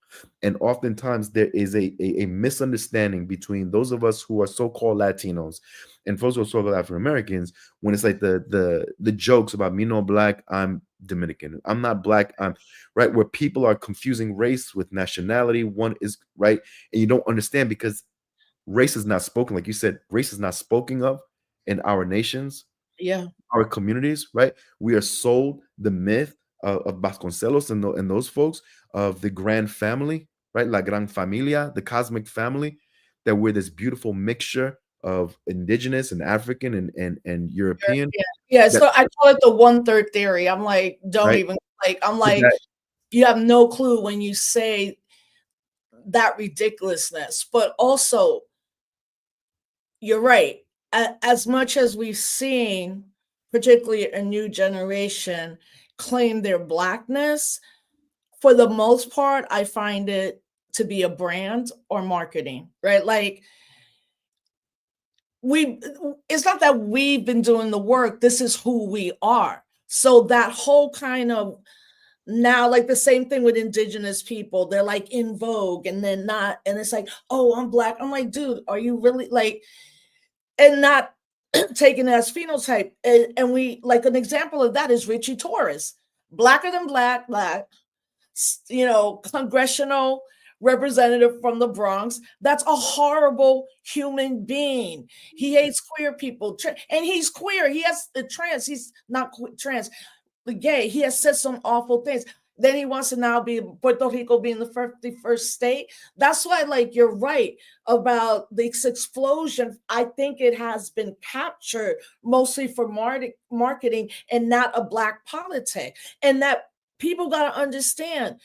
And oftentimes there is a misunderstanding between those of us who are so-called Latinos and folks who are so-called African Americans, when it's like the jokes about me no black, I'm Dominican, I'm not black, I'm right, where people are confusing race with nationality. One is right, and you don't understand because race is not spoken, like you said, race is not spoken of in our nations, Yeah. our communities, right? We are sold the myth of Vasconcelos and those folks of the grand family, right? La Gran Familia, the cosmic family, that we're this beautiful mixture of indigenous and African and European. Yeah. Yeah. That So I call it the 1/3 theory. I'm like, don't right, even like, I'm but like, that you have no clue when you say that ridiculousness. But also, you're right. As much as we've seen, particularly a new generation, claim their blackness, for the most part, I find it to be a brand or marketing, right? Like we it's not that we've been doing the work, this is who we are. So that whole kind of now, like the same thing with indigenous people, they're like in vogue and then not, and it's like, oh, I'm black. I'm like, dude, are you really like, and not taking it as phenotype. And we like an example of that is Richie Torres, blacker than black, black, congressional representative from the Bronx. That's a horrible human being. He hates queer people, and he's queer. He has the trans. He's not trans, but gay. He has said some awful things. Then he wants to now be Puerto Rico being the 51st state. That's why, like, you're right about this explosion. I think it has been captured mostly for marketing and not a black politic. And that people got to understand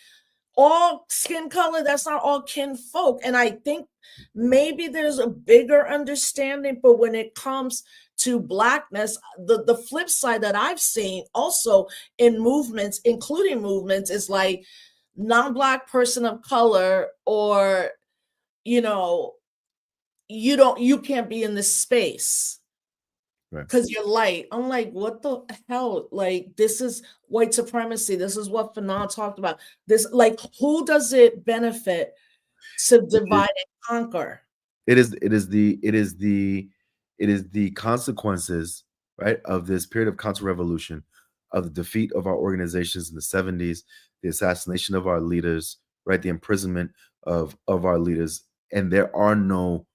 all skin color, that's not all kin folk. And I think maybe there's a bigger understanding, but when it comes to blackness, the flip side that I've seen also in movements, including movements, is like non-black person of color, or you know, you can't be in this space right. because you're light. I'm like, what the hell? Like, this is white supremacy. This is what Fanon talked about. This, like, who does it benefit to divide and conquer? It is the consequences, right, of this period of counter revolution, of the defeat of our organizations in the 70s, the assassination of our leaders, right, the imprisonment of our leaders, and there are no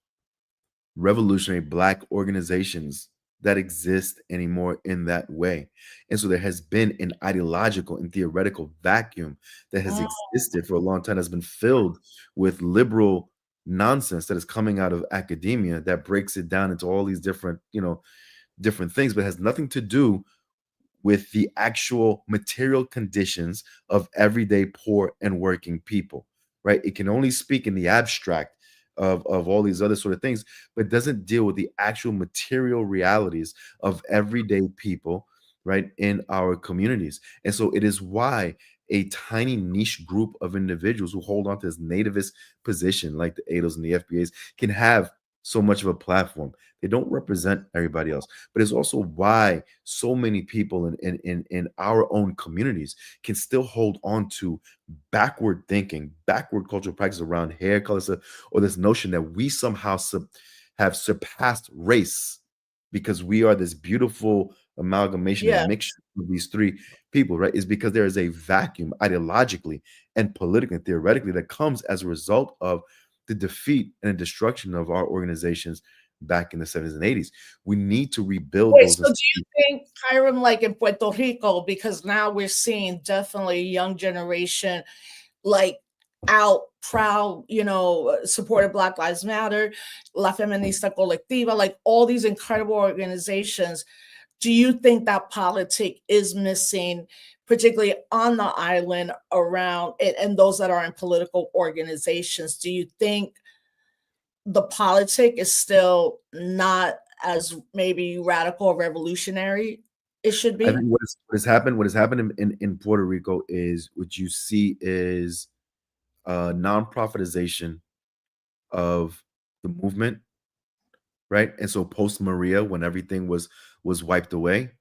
revolutionary black organizations that exist anymore in that way. And so there has been an ideological and theoretical vacuum that has Mm, existed for a long time, has been filled with liberal nonsense that is coming out of academia that breaks it down into all these different, different things, but has nothing to do with the actual material conditions of everyday poor and working people, right? It can only speak in the abstract of all these other sort of things, but doesn't deal with the actual material realities of everyday people, right, in our communities. And so it is why a tiny niche group of individuals who hold on to this nativist position, like the ADOs and the FBAs, can have so much of a platform. They don't represent everybody else, but it's also why so many people in our own communities can still hold on to backward thinking, backward cultural practices around hair colors, or this notion that we somehow have surpassed race because we are this beautiful amalgamation yeah. and mixture of these three people, right? Is because there is a vacuum ideologically and politically and theoretically that comes as a result of the defeat and the destruction of our organizations back in the 70s and 80s. We need to rebuild Wait, those so do you think, Hiram, like in Puerto Rico, because now we're seeing definitely a young generation like out proud, supported Black Lives Matter, La Feminista Colectiva, like all these incredible organizations. Do you think that politic is missing, particularly on the island around it, and those that are in political organizations? Do you think the politic is still not as maybe radical or revolutionary it should I be? think what has happened in Puerto Rico is what you see is non-profitization of the movement, right? And so post Maria, when everything was wiped away,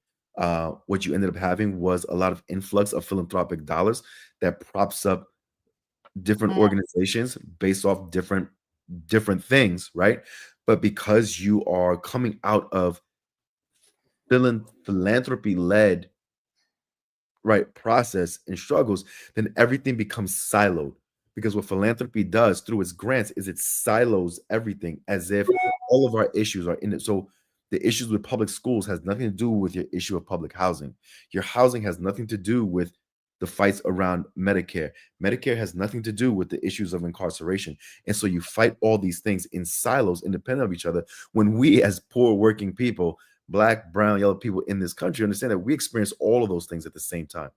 what you ended up having was a lot of influx of philanthropic dollars that props up different Mm, organizations based off different things, right? But because you are coming out of philanthropy led, right, process and struggles, then everything becomes siloed. Because what philanthropy does through its grants is it silos everything as if all of our issues are in it. So the issues with public schools has nothing to do with your issue of public housing. Your housing has nothing to do with the fights around Medicare. Medicare has nothing to do with the issues of incarceration. And so you fight all these things in silos, independent of each other, when we as poor working people, black, brown, yellow people in this country understand that we experience all of those things at the same time.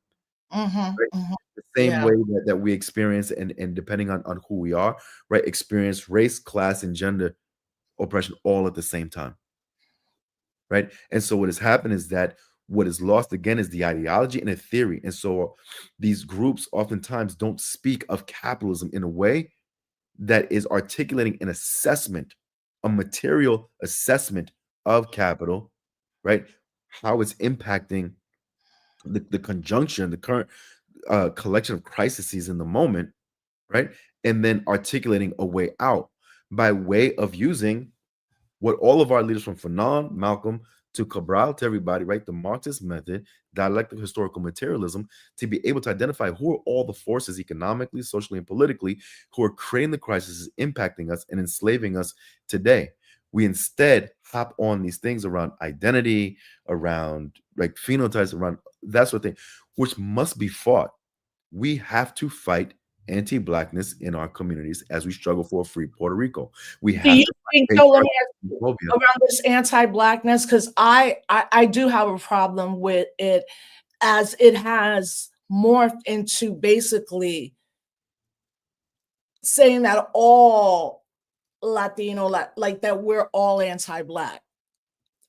Mhm, Right? mhm. The same Yeah. way that we experience and depending on who we are, right, experience race, class, and gender oppression all at the same time. Right. And so what has happened is that what is lost again is the ideology and a theory. And so these groups oftentimes don't speak of capitalism in a way that is articulating an assessment, a material assessment of capital, right? How it's impacting the conjunction, the current collection of crises in the moment, right? And then articulating a way out by way of using what all of our leaders from Fanon, Malcolm to Cabral to everybody, right? The Marxist method, dialectic historical materialism, to be able to identify who are all the forces economically, socially, and politically who are creating the crisis, impacting us, and enslaving us today. We instead hop on these things around identity, around like phenotypes, around that sort of thing, which must be fought. We have to fight anti-blackness in our communities as we struggle for a free Puerto Rico. We Do have you to think, fight so let me ask you patriarchy. around this anti-blackness, because I do have a problem with it as it has morphed into basically saying that all Latino, like that we're all anti-black.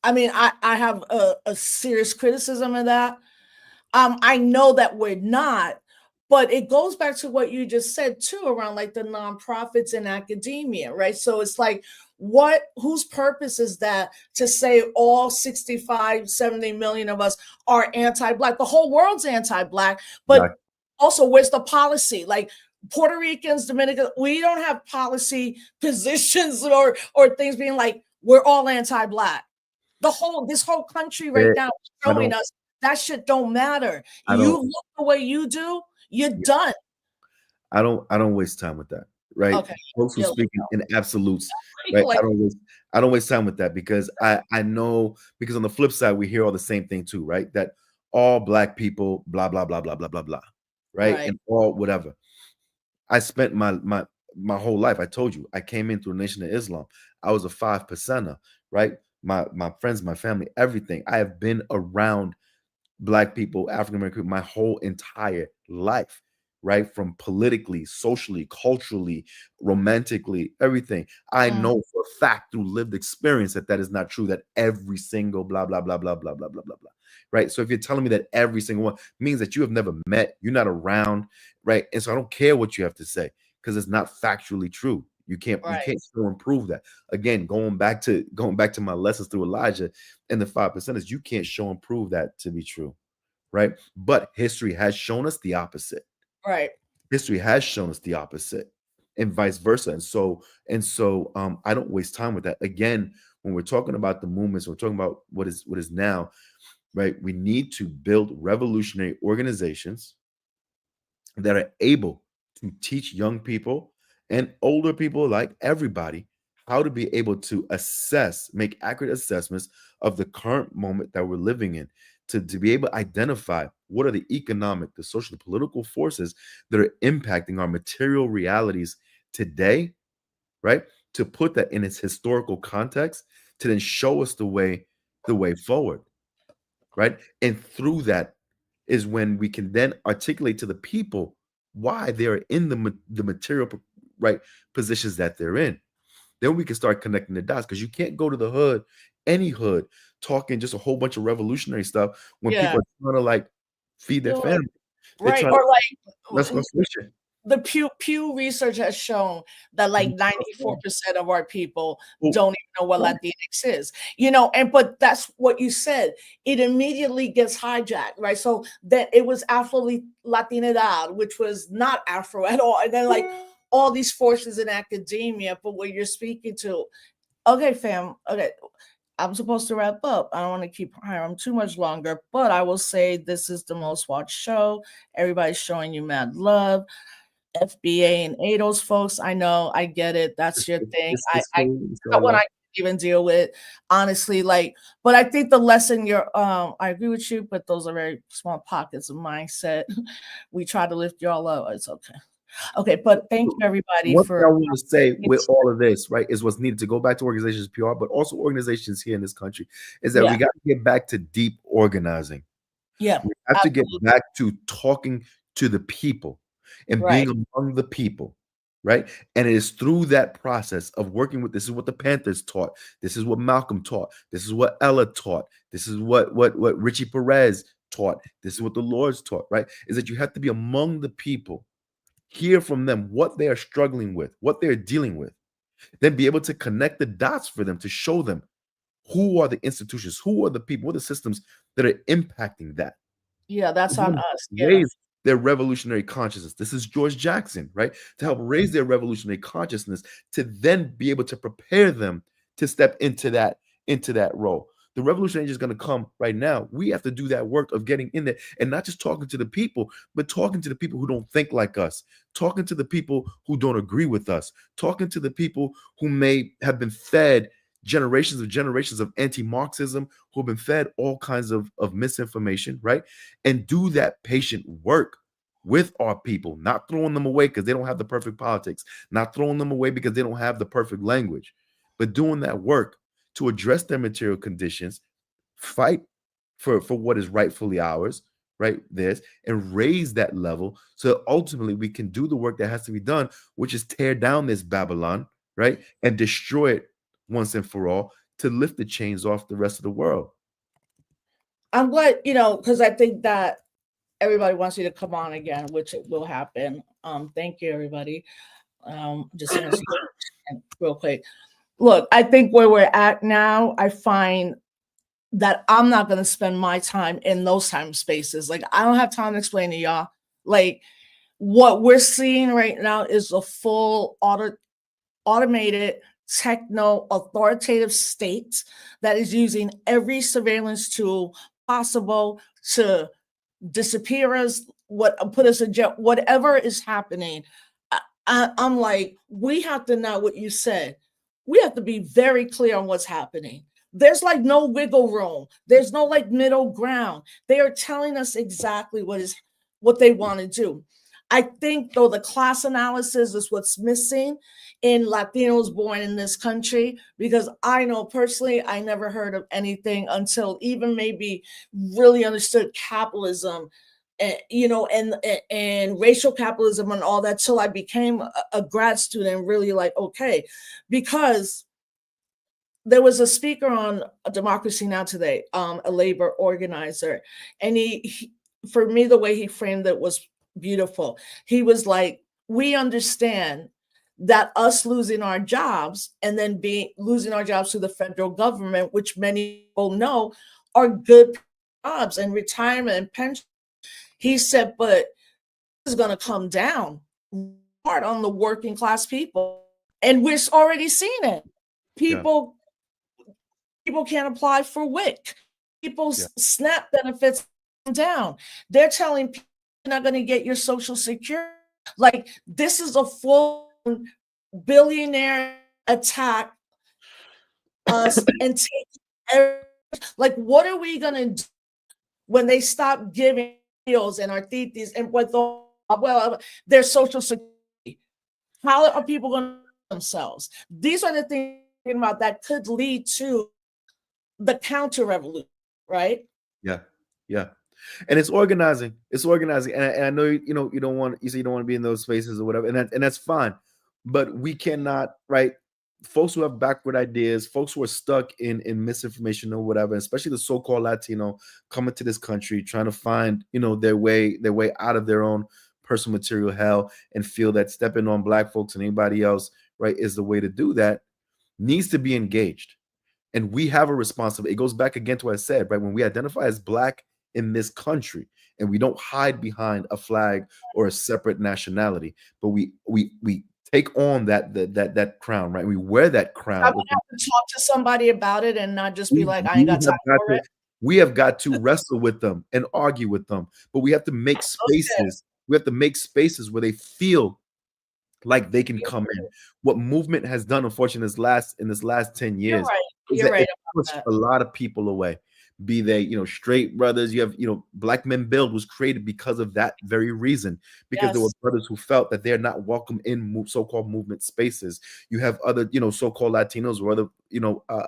I mean, I have a serious criticism of that. I know that we're not, but it goes back to what you just said too around like the nonprofits and academia, right? So it's like, what, whose purpose is that to say all 65, 70 million of us are anti-black? The whole world's anti-black, but Exactly. also where's the policy? Like Puerto Ricans, Dominicans, we don't have policy positions or things being like, we're all anti-black. This whole country right Eh, now is I showing don't, us that shit don't matter. I You don't, look the way you do, you're yeah, done. I don't waste time with that, right? Okay. Folks who Yeah, speak in absolutes, like, right? like, I don't waste time with that because I know because on the flip side we hear all the same thing too, right? That all black people, blah blah blah blah blah blah blah, right? right. And all whatever. I spent my whole life. I told you, I came in through the Nation of Islam. I was a 5%er, right? My friends, my family, everything. I have been around black people, African American, my whole entire life, right? From politically, socially, culturally, romantically, everything. I Mm, know for a fact through lived experience that that is not true. That every single blah blah blah blah blah blah blah blah blah. Right. So if you're telling me that every single one means that you have never met, you're not around, right? And so I don't care what you have to say because it's not factually true. You right. can't still improve that. Again, going back to my lessons through Elijah and the 5%ers, you can't show and prove that to be true, right? But history has shown us the opposite. Right. History has shown us the opposite, and vice versa. And so I don't waste time with that. Again, when we're talking about the movements, we're talking about what is now, right? We need to build revolutionary organizations that are able to teach young people and older people, like everybody, how to be able to assess, make accurate assessments of the current moment that we're living in, to be able to identify what are the economic, the social, the political forces that are impacting our material realities today, right? To put that in its historical context, to then show us the way forward, right? And through that is when we can then articulate to the people why they're in the material right positions that they're in. Then we can start connecting the dots because you can't go to the hood, any hood, talking just a whole bunch of revolutionary stuff when Yeah. people are trying to like feed their You're like, family. They're right. trying to Or let's go like switch it. the Pew research has shown that like 94% of our people Well, don't even know what right, Latinx is, and but that's what you said. It immediately gets hijacked, right? So that it was Afro Latinidad, which was not Afro at all. And then like all these forces in academia, but what you're speaking to, okay, fam, okay. I'm supposed to wrap up. I don't want to keep Hiram too much longer, but I will say this is the most watched show. Everybody's showing you mad love. FBA and ADOS folks. I know, I get it. That's your thing. It's cool. It's That all one I love. can't even deal with, honestly. Like, but I think the lesson you're, I agree with you, but those are very small pockets of mindset. We try to lift y'all up. It's okay. Okay, but thank you everybody One thing for I want to say with all of this, right, is what's needed to go back to organizations PR, but also organizations here in this country, is that we yeah, got to get back to deep organizing. yeah, We have to get absolutely back to talking to the people and right. being among the people, right? And it is through that process of working with, this is what the Panthers taught, this is what Malcolm taught, this is what Ella taught, this is what Richie Perez taught, this is what the Lords taught, right? Is that you have to be among the people, hear from them what they are struggling with, what they're dealing with, then be able to connect the dots for them to show them who are the institutions, who are the people, what are the systems that are impacting that. Yeah, that's on Then us. Yeah. raise their revolutionary consciousness. This is George Jackson, right? To help raise their revolutionary consciousness, to then be able to prepare them to step into that role. The revolution is going to come right now. We have to do that work of getting in there and not just talking to the people, but talking to the people who don't think like us, talking to the people who don't agree with us, talking to the people who may have been fed generations of anti-Marxism, who have been fed all kinds of misinformation, right? And do that patient work with our people, not throwing them away because they don't have the perfect politics, not throwing them away because they don't have the perfect language, but doing that work to address their material conditions, fight for what is rightfully ours, right? This, and raise that level so that ultimately we can do the work that has to be done, which is tear down this Babylon, right? And destroy it once and for all to lift the chains off the rest of the world. I'm glad, because I think that everybody wants you to come on again, which it will happen. Thank you, everybody. Just answer your question real quick. Look, I think where we're at now, I find that I'm not going to spend my time in those time spaces. Like, I don't have time to explain to y'all. Like, what we're seeing right now is a full automated techno authoritative state that is using every surveillance tool possible to disappear us, put us in jail, whatever is happening. I'm like, we have to know what you said. We have to be very clear on what's happening. There's like no wiggle room. There's no like middle ground. They are telling us exactly what they want to do. I think though the class analysis is what's missing in Latinos born in this country, because I know personally I never heard of anything until even maybe really understood capitalism, and racial capitalism and all that, till I became a grad student, really like, okay, because there was a speaker on Democracy Now! Today, a labor organizer, and he, for me, the way he framed it was beautiful. He was like, we understand that us losing our jobs and then losing our jobs to the federal government, which many people know are good jobs and retirement and pension. He said, but it's going to come down hard on the working class people. And we're already seeing it. Yeah. People can't apply for WIC. People's SNAP benefits come down. They're telling people you're not going to get your Social Security. Like, this is a full billionaire attack us and take like, what are we going to do when they stop giving meals and our titis and their Social Security? How are people going to themselves? These are the things about that could lead to the counter revolution, right? Yeah. Yeah. And it's organizing. It's organizing. And I know you know you don't want, you say you don't want to be in those spaces or whatever, and that's fine. But we cannot, right? Folks who have backward ideas, folks who are stuck in misinformation or whatever, especially the so-called Latino coming to this country trying to find, their way out of their own personal material hell, and feel that stepping on Black folks and anybody else, right, is the way to do that, needs to be engaged. And we have a responsibility. It goes back again to what I said, right? When we identify as Black in this country, and we don't hide behind a flag or a separate nationality, but we take on that crown, right? We wear that I crown. would have to talk to somebody about it and not just be We, like, I ain't we got time have got for to it. we have got to wrestle with them and argue with them, but we have to make Okay. spaces. We have to make spaces where they feel like they can come in. What movement has done, unfortunately, in this last 10 You're years right. is You're that right it about pushed that. a lot of people away. Be they, straight brothers. You have, Black Men Build was created because of that very reason, because there were Yes. brothers who felt that they're not welcome in so-called movement spaces. You have other, so-called Latinos or other,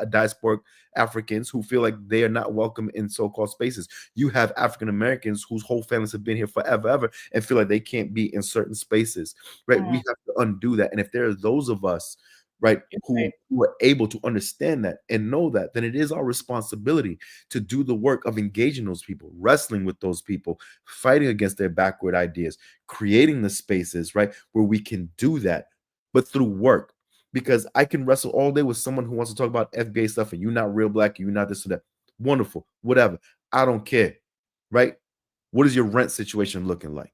diasporic Africans who feel like they are not welcome in so-called spaces. You have African Americans whose whole families have been here forever, ever, and feel like they can't be in certain spaces. Right? We Mhm. have to undo that. And if there are those of us, right, You're who right. are able to understand that and know that, then it is our responsibility to do the work of engaging those people, wrestling with those people, fighting against their backward ideas, creating the spaces, right, where we can do that, but through work. Because I can wrestle all day with someone who wants to talk about FBA stuff and you're not real black, you're not this or that. Wonderful, whatever. I don't care, right? What is your rent situation looking like?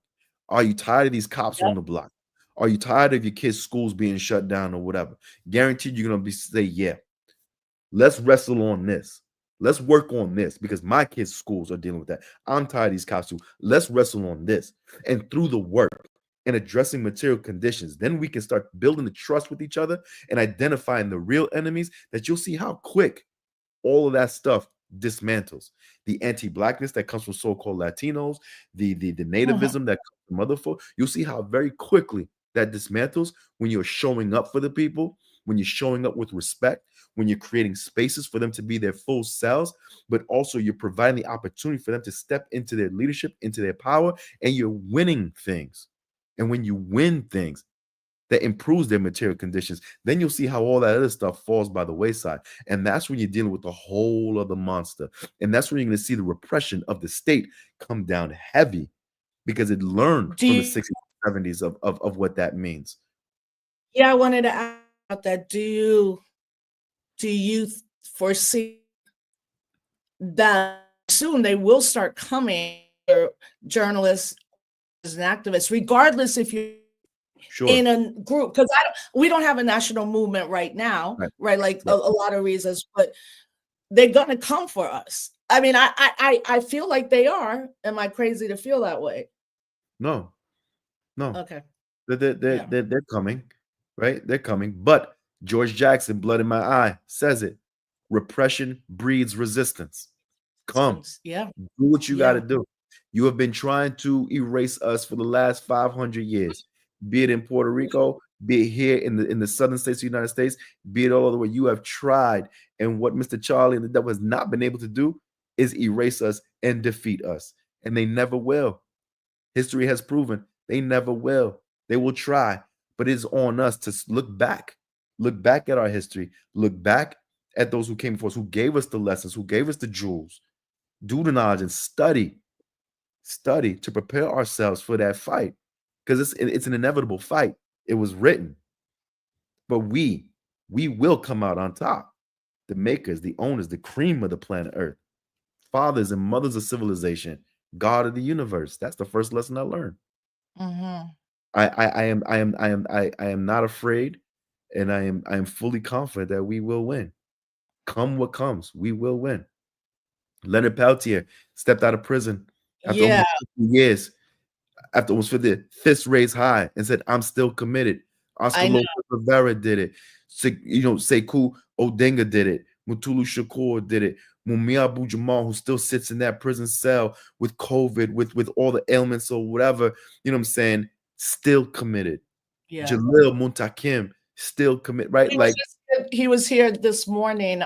Are you tired of these cops on Yep. the block? Are you tired of your kids' schools being shut down or whatever? Guaranteed you're gonna say, yeah, let's wrestle on this. Let's work on this because my kids' schools are dealing with that. I'm tired of these cops too. Let's wrestle on this. And through the work and addressing material conditions, then we can start building the trust with each other and identifying the real enemies, that you'll see how quick all of that stuff dismantles. The anti-blackness that comes from so-called Latinos, the Mhm. nativism that comes from other folk. You'll see how very quickly that dismantles when you're showing up for the people, when you're showing up with respect, when you're creating spaces for them to be their full selves, but also you're providing the opportunity for them to step into their leadership, into their power, and you're winning things. And when you win things, that improves their material conditions, then you'll see how all that other stuff falls by the wayside. And that's when you're dealing with a whole other monster. And that's when you're going to see the repression of the state come down heavy, because it learned Do from the you 60s, 70s of what that means. Yeah, I wanted to ask about that. Do you foresee that soon they will start coming, journalists and activists, regardless if you're Sure. in a group? Because we don't have a national movement right now, Right. right? Like a Right. lot of reasons, but they're gonna come for us. I mean, I feel like they are. Am I crazy to feel that way? No, no. Okay. Yeah. They're coming, right? They're coming. But George Jackson, Blood in My Eye, says it. Repression breeds resistance. Come. Yeah. Do what you got Yeah. to do. You have been trying to erase us for the last 500 years, be it in Puerto Rico, be it here in the southern states of the United States, be it all over. You have tried, and what Mr. Charlie and the devil has not been able to do is erase us and defeat us, and they never will. History has proven they never will. They will try, but it's on us to look back at our history, look back at those who came before us, who gave us the lessons, who gave us the jewels, do the knowledge and study to prepare ourselves for that fight, because it's an inevitable fight. It was written, but we will come out on top. The makers, the owners, the cream of the planet Earth, fathers and mothers of civilization, God of the universe. That's the first lesson I learned. Mhm. I am not afraid, and I am fully confident that we will win. Come what comes, we will win. Leonard Peltier stepped out of prison after Yeah, almost 50 years, after almost for the fist raised high, and said, "I'm still committed." Oscar I know. Lopez Rivera did it. Sekou Odinga did it. Mutulu Shakur did it. Mumia Abu Jamal, who still sits in that prison cell with COVID, with all the ailments or whatever, you know what I'm saying, still committed. Yeah. Jalil Muntakim, still commit, right? He was Like, just he was here this morning,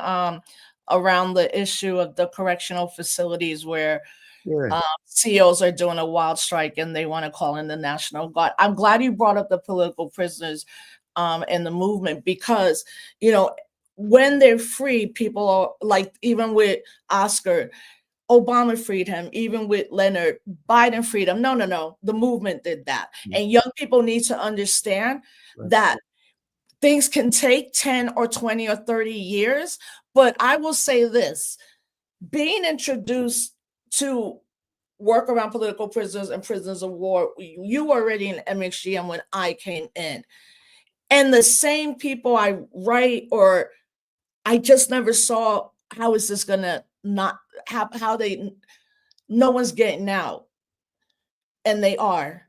around the issue of the correctional facilities where, yeah, CEOs are doing a wild strike and they wanna call in the National Guard. I'm glad you brought up the political prisoners, and the movement because, you know, when they're free, people are like even with Oscar, Obama freed him, even with Leonard, Biden freed him. No, no, no, the movement did that. yeah, And young people need to understand right, that things can take 10 or 20 or 30 years, but I will say this, being introduced to work around political prisoners and prisoners of war, you were already in MXGM when I came in. And the same people I write or I just never saw how is this gonna not how they no one's getting out and they are.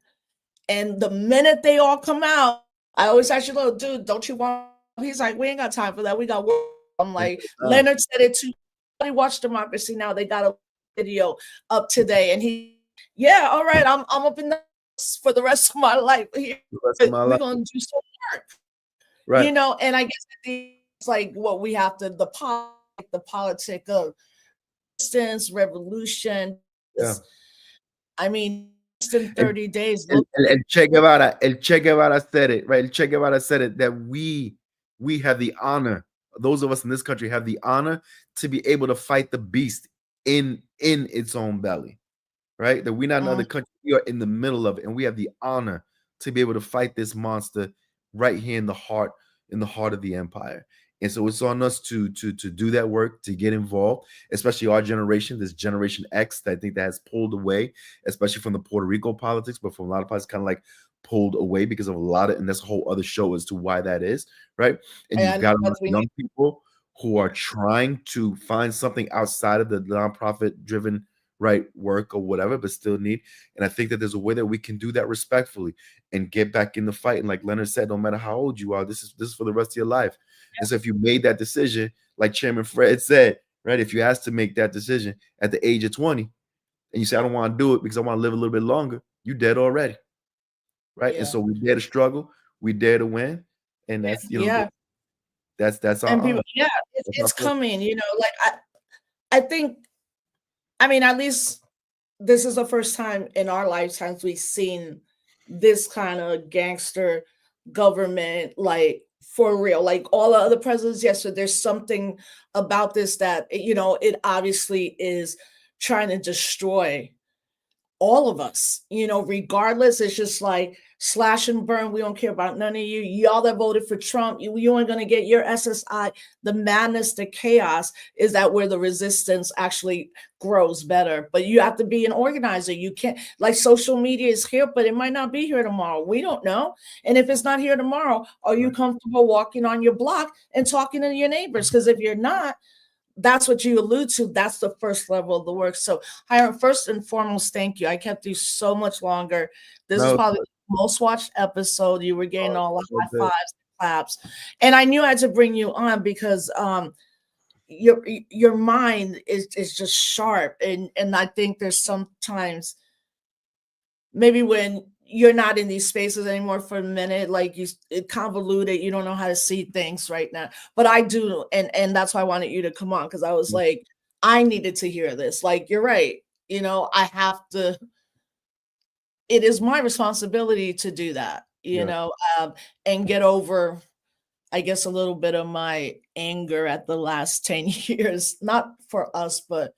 And the minute they all come out, I always ask you, little dude, don't you want? He's like, we ain't got time for that. We got work. I'm It's like, their time. Leonard said it too. I watch Democracy Now. They got a video up today, and yeah, all right, I'm up in the house for the rest of my life. Here, The rest of my we're life. gonna do some work, Right. and I guess it's like what we have to the politic of distance, revolution. Yeah. I mean, less than And 30 days. El, Look, El Che Guevara said it, right? El Che Guevara said it that we have the honor, those of us in this country have the honor to be able to fight the beast in its own belly, right? That we're not in mm, other countries, we are in the middle of it, and we have the honor to be able to fight this monster right here in the heart of the empire. And so it's on us to do that work, to get involved, especially our generation, this Generation X that I think that has pulled away, especially from the Puerto Rico politics, but from a lot of parts, kind of like pulled away because of a lot of, and that's a whole other show as to why that is, right? And you've and got a lot of that's we need. young people who are trying to find something outside of the nonprofit driven right work or whatever, but still need. And I think that there's a way that we can do that respectfully and get back in the fight. And like Leonard said, no matter how old you are, this is for the rest of your life. And so if you made that decision, like Chairman Fred said, right, if you asked to make that decision at the age of 20 and you say, I don't want to do it because I want to live a little bit longer, you dead already. Right. And Yeah, so we dare to struggle, we dare to win. And that's yeah, that's our and people, honor. yeah, That's our it's place. coming. Like I think, I mean, at least this is the first time in our lifetimes we've seen this kind of gangster government, like for real. Like all the other presidents, yes, so there's something about this that it obviously is trying to destroy all of us, regardless. It's just like slash and burn. We don't care about none of you. Y'all that voted for Trump, you ain't gonna get your SSI. The madness, the chaos is that where the resistance actually grows better. But you have to be an organizer. You can't, like, social media is here, but it might not be here tomorrow. We don't know. And if it's not here tomorrow, are you Right. comfortable walking on your block and talking to your neighbors? Because if you're not, that's what you allude to. That's the first level of the work. So, Hiram, first and foremost, thank you. I kept you so much longer. This is No, probably the most watched episode. You were getting all the all high day. fives, claps, and I knew I had to bring you on because your mind is just sharp, and I think there's sometimes maybe when you're not in these spaces anymore for a minute, like it convoluted, you don't know how to see things right now, but I do, and that's why I wanted you to come on, because I was like, I needed to hear this. Like, you're right, I have to, it is my responsibility to do that, Yeah. and get over, I guess, a little bit of my anger at the last 10 years, not for us, but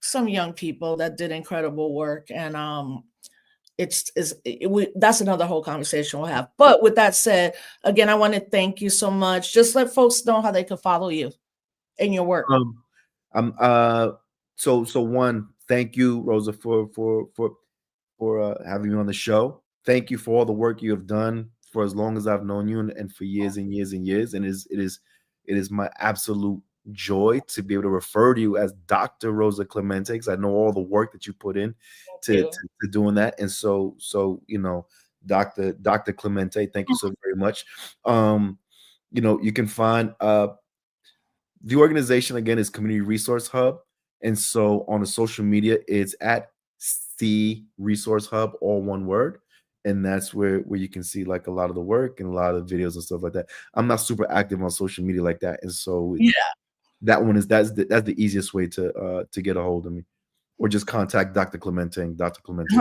some young people that did incredible work. And that's another whole conversation we'll have. But with that said, again, I want to thank you so much. Just let folks know how they can follow you in your work. I'm so one, thank you, Rosa, for having me on the show. Thank you for all the work you have done for as long as I've known you, and for years and years and years. And it is my absolute joy to be able to refer to you as Dr. Rosa Clemente, because I know all the work that you put in Thank to you. doing that. And so Dr. Clemente, thank you so very much. Um, you can find the organization again is Community Resource Hub, and so on the social media, it's at C Resource Hub, all one word, and that's where you can see like a lot of the work and a lot of videos and stuff like that. I'm not super active on social media like that, and so Yeah. that one is that's the easiest way to get a hold of me, or just contact Dr. Clemente and Dr. Clemente.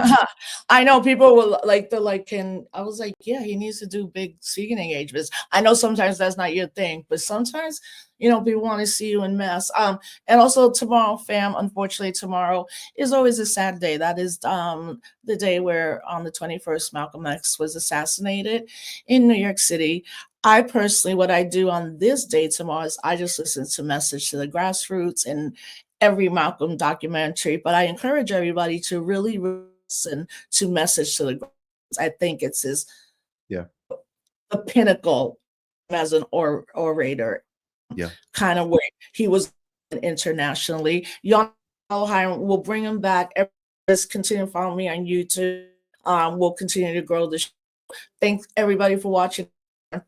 I know people will like, they're like, can I was like, yeah, he needs to do big speaking engagements. I know sometimes that's not your thing, but sometimes, people want to see you in mass. And also tomorrow, fam, unfortunately, tomorrow is always a sad day. That is the day where on the 21st, Malcolm X was assassinated in New York City. I personally, what I do on this day tomorrow is I just listen to Message to the Grassroots and every Malcolm documentary, but I encourage everybody to really listen to Message to the Grassroots. I think it's Yeah, the pinnacle as an orator, yeah. kind of where he was internationally. Y'all know Hiram, we'll bring him back. Just continue to follow me on YouTube. We'll continue to grow the show. Thanks everybody for watching.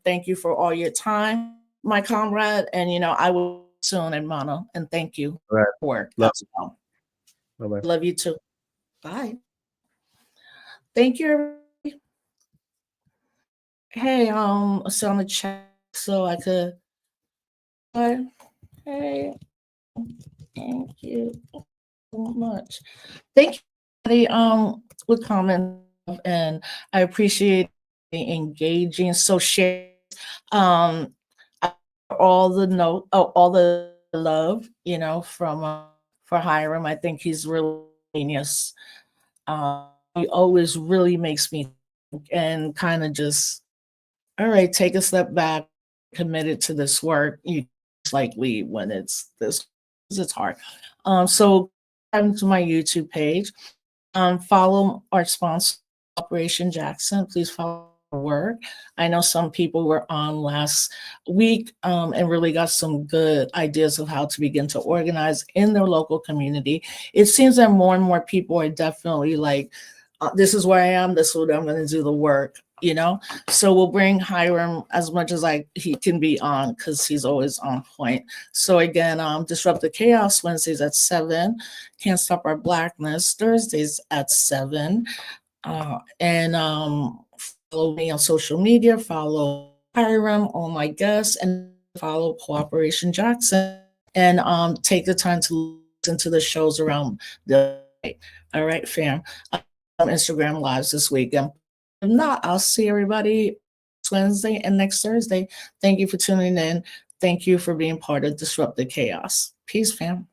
Thank you for all your time, my comrade. And I will soon, hermano. And thank you All right. for work Love as well. you. Bye-bye. Love you too. Bye. Thank you, everybody. Hey, it's on the chat so I could. Hey, thank you so much. Thank you, everybody, with comments, and I appreciate the engaging. So share um all the all the love, from for Hiram. I think he's really genius. He always really makes me think and kind of just, all right, take a step back, committed to this work. You just like leave when it's hard. So come to my YouTube page. Follow our sponsor, Operation Jackson. Please follow our work. I know some people were on last week and really got some good ideas of how to begin to organize in their local community. It seems that more and more people are definitely like, this is where I am, this is what I'm going to do the work. So we'll bring Hiram as much as he can be on, because he's always on point. So again, Disrupt the Chaos Wednesdays at 7, Can't Stop Our Blackness Thursdays at 7, and follow me on social media, follow Hiram, all my guests, and follow Cooperation Jackson, and take the time to listen to the shows around the night. All right, fam. Instagram lives this weekend. If not, I'll see everybody next Wednesday and next Thursday. Thank you for tuning in. Thank you for being part of Disrupt the Chaos. Peace, fam.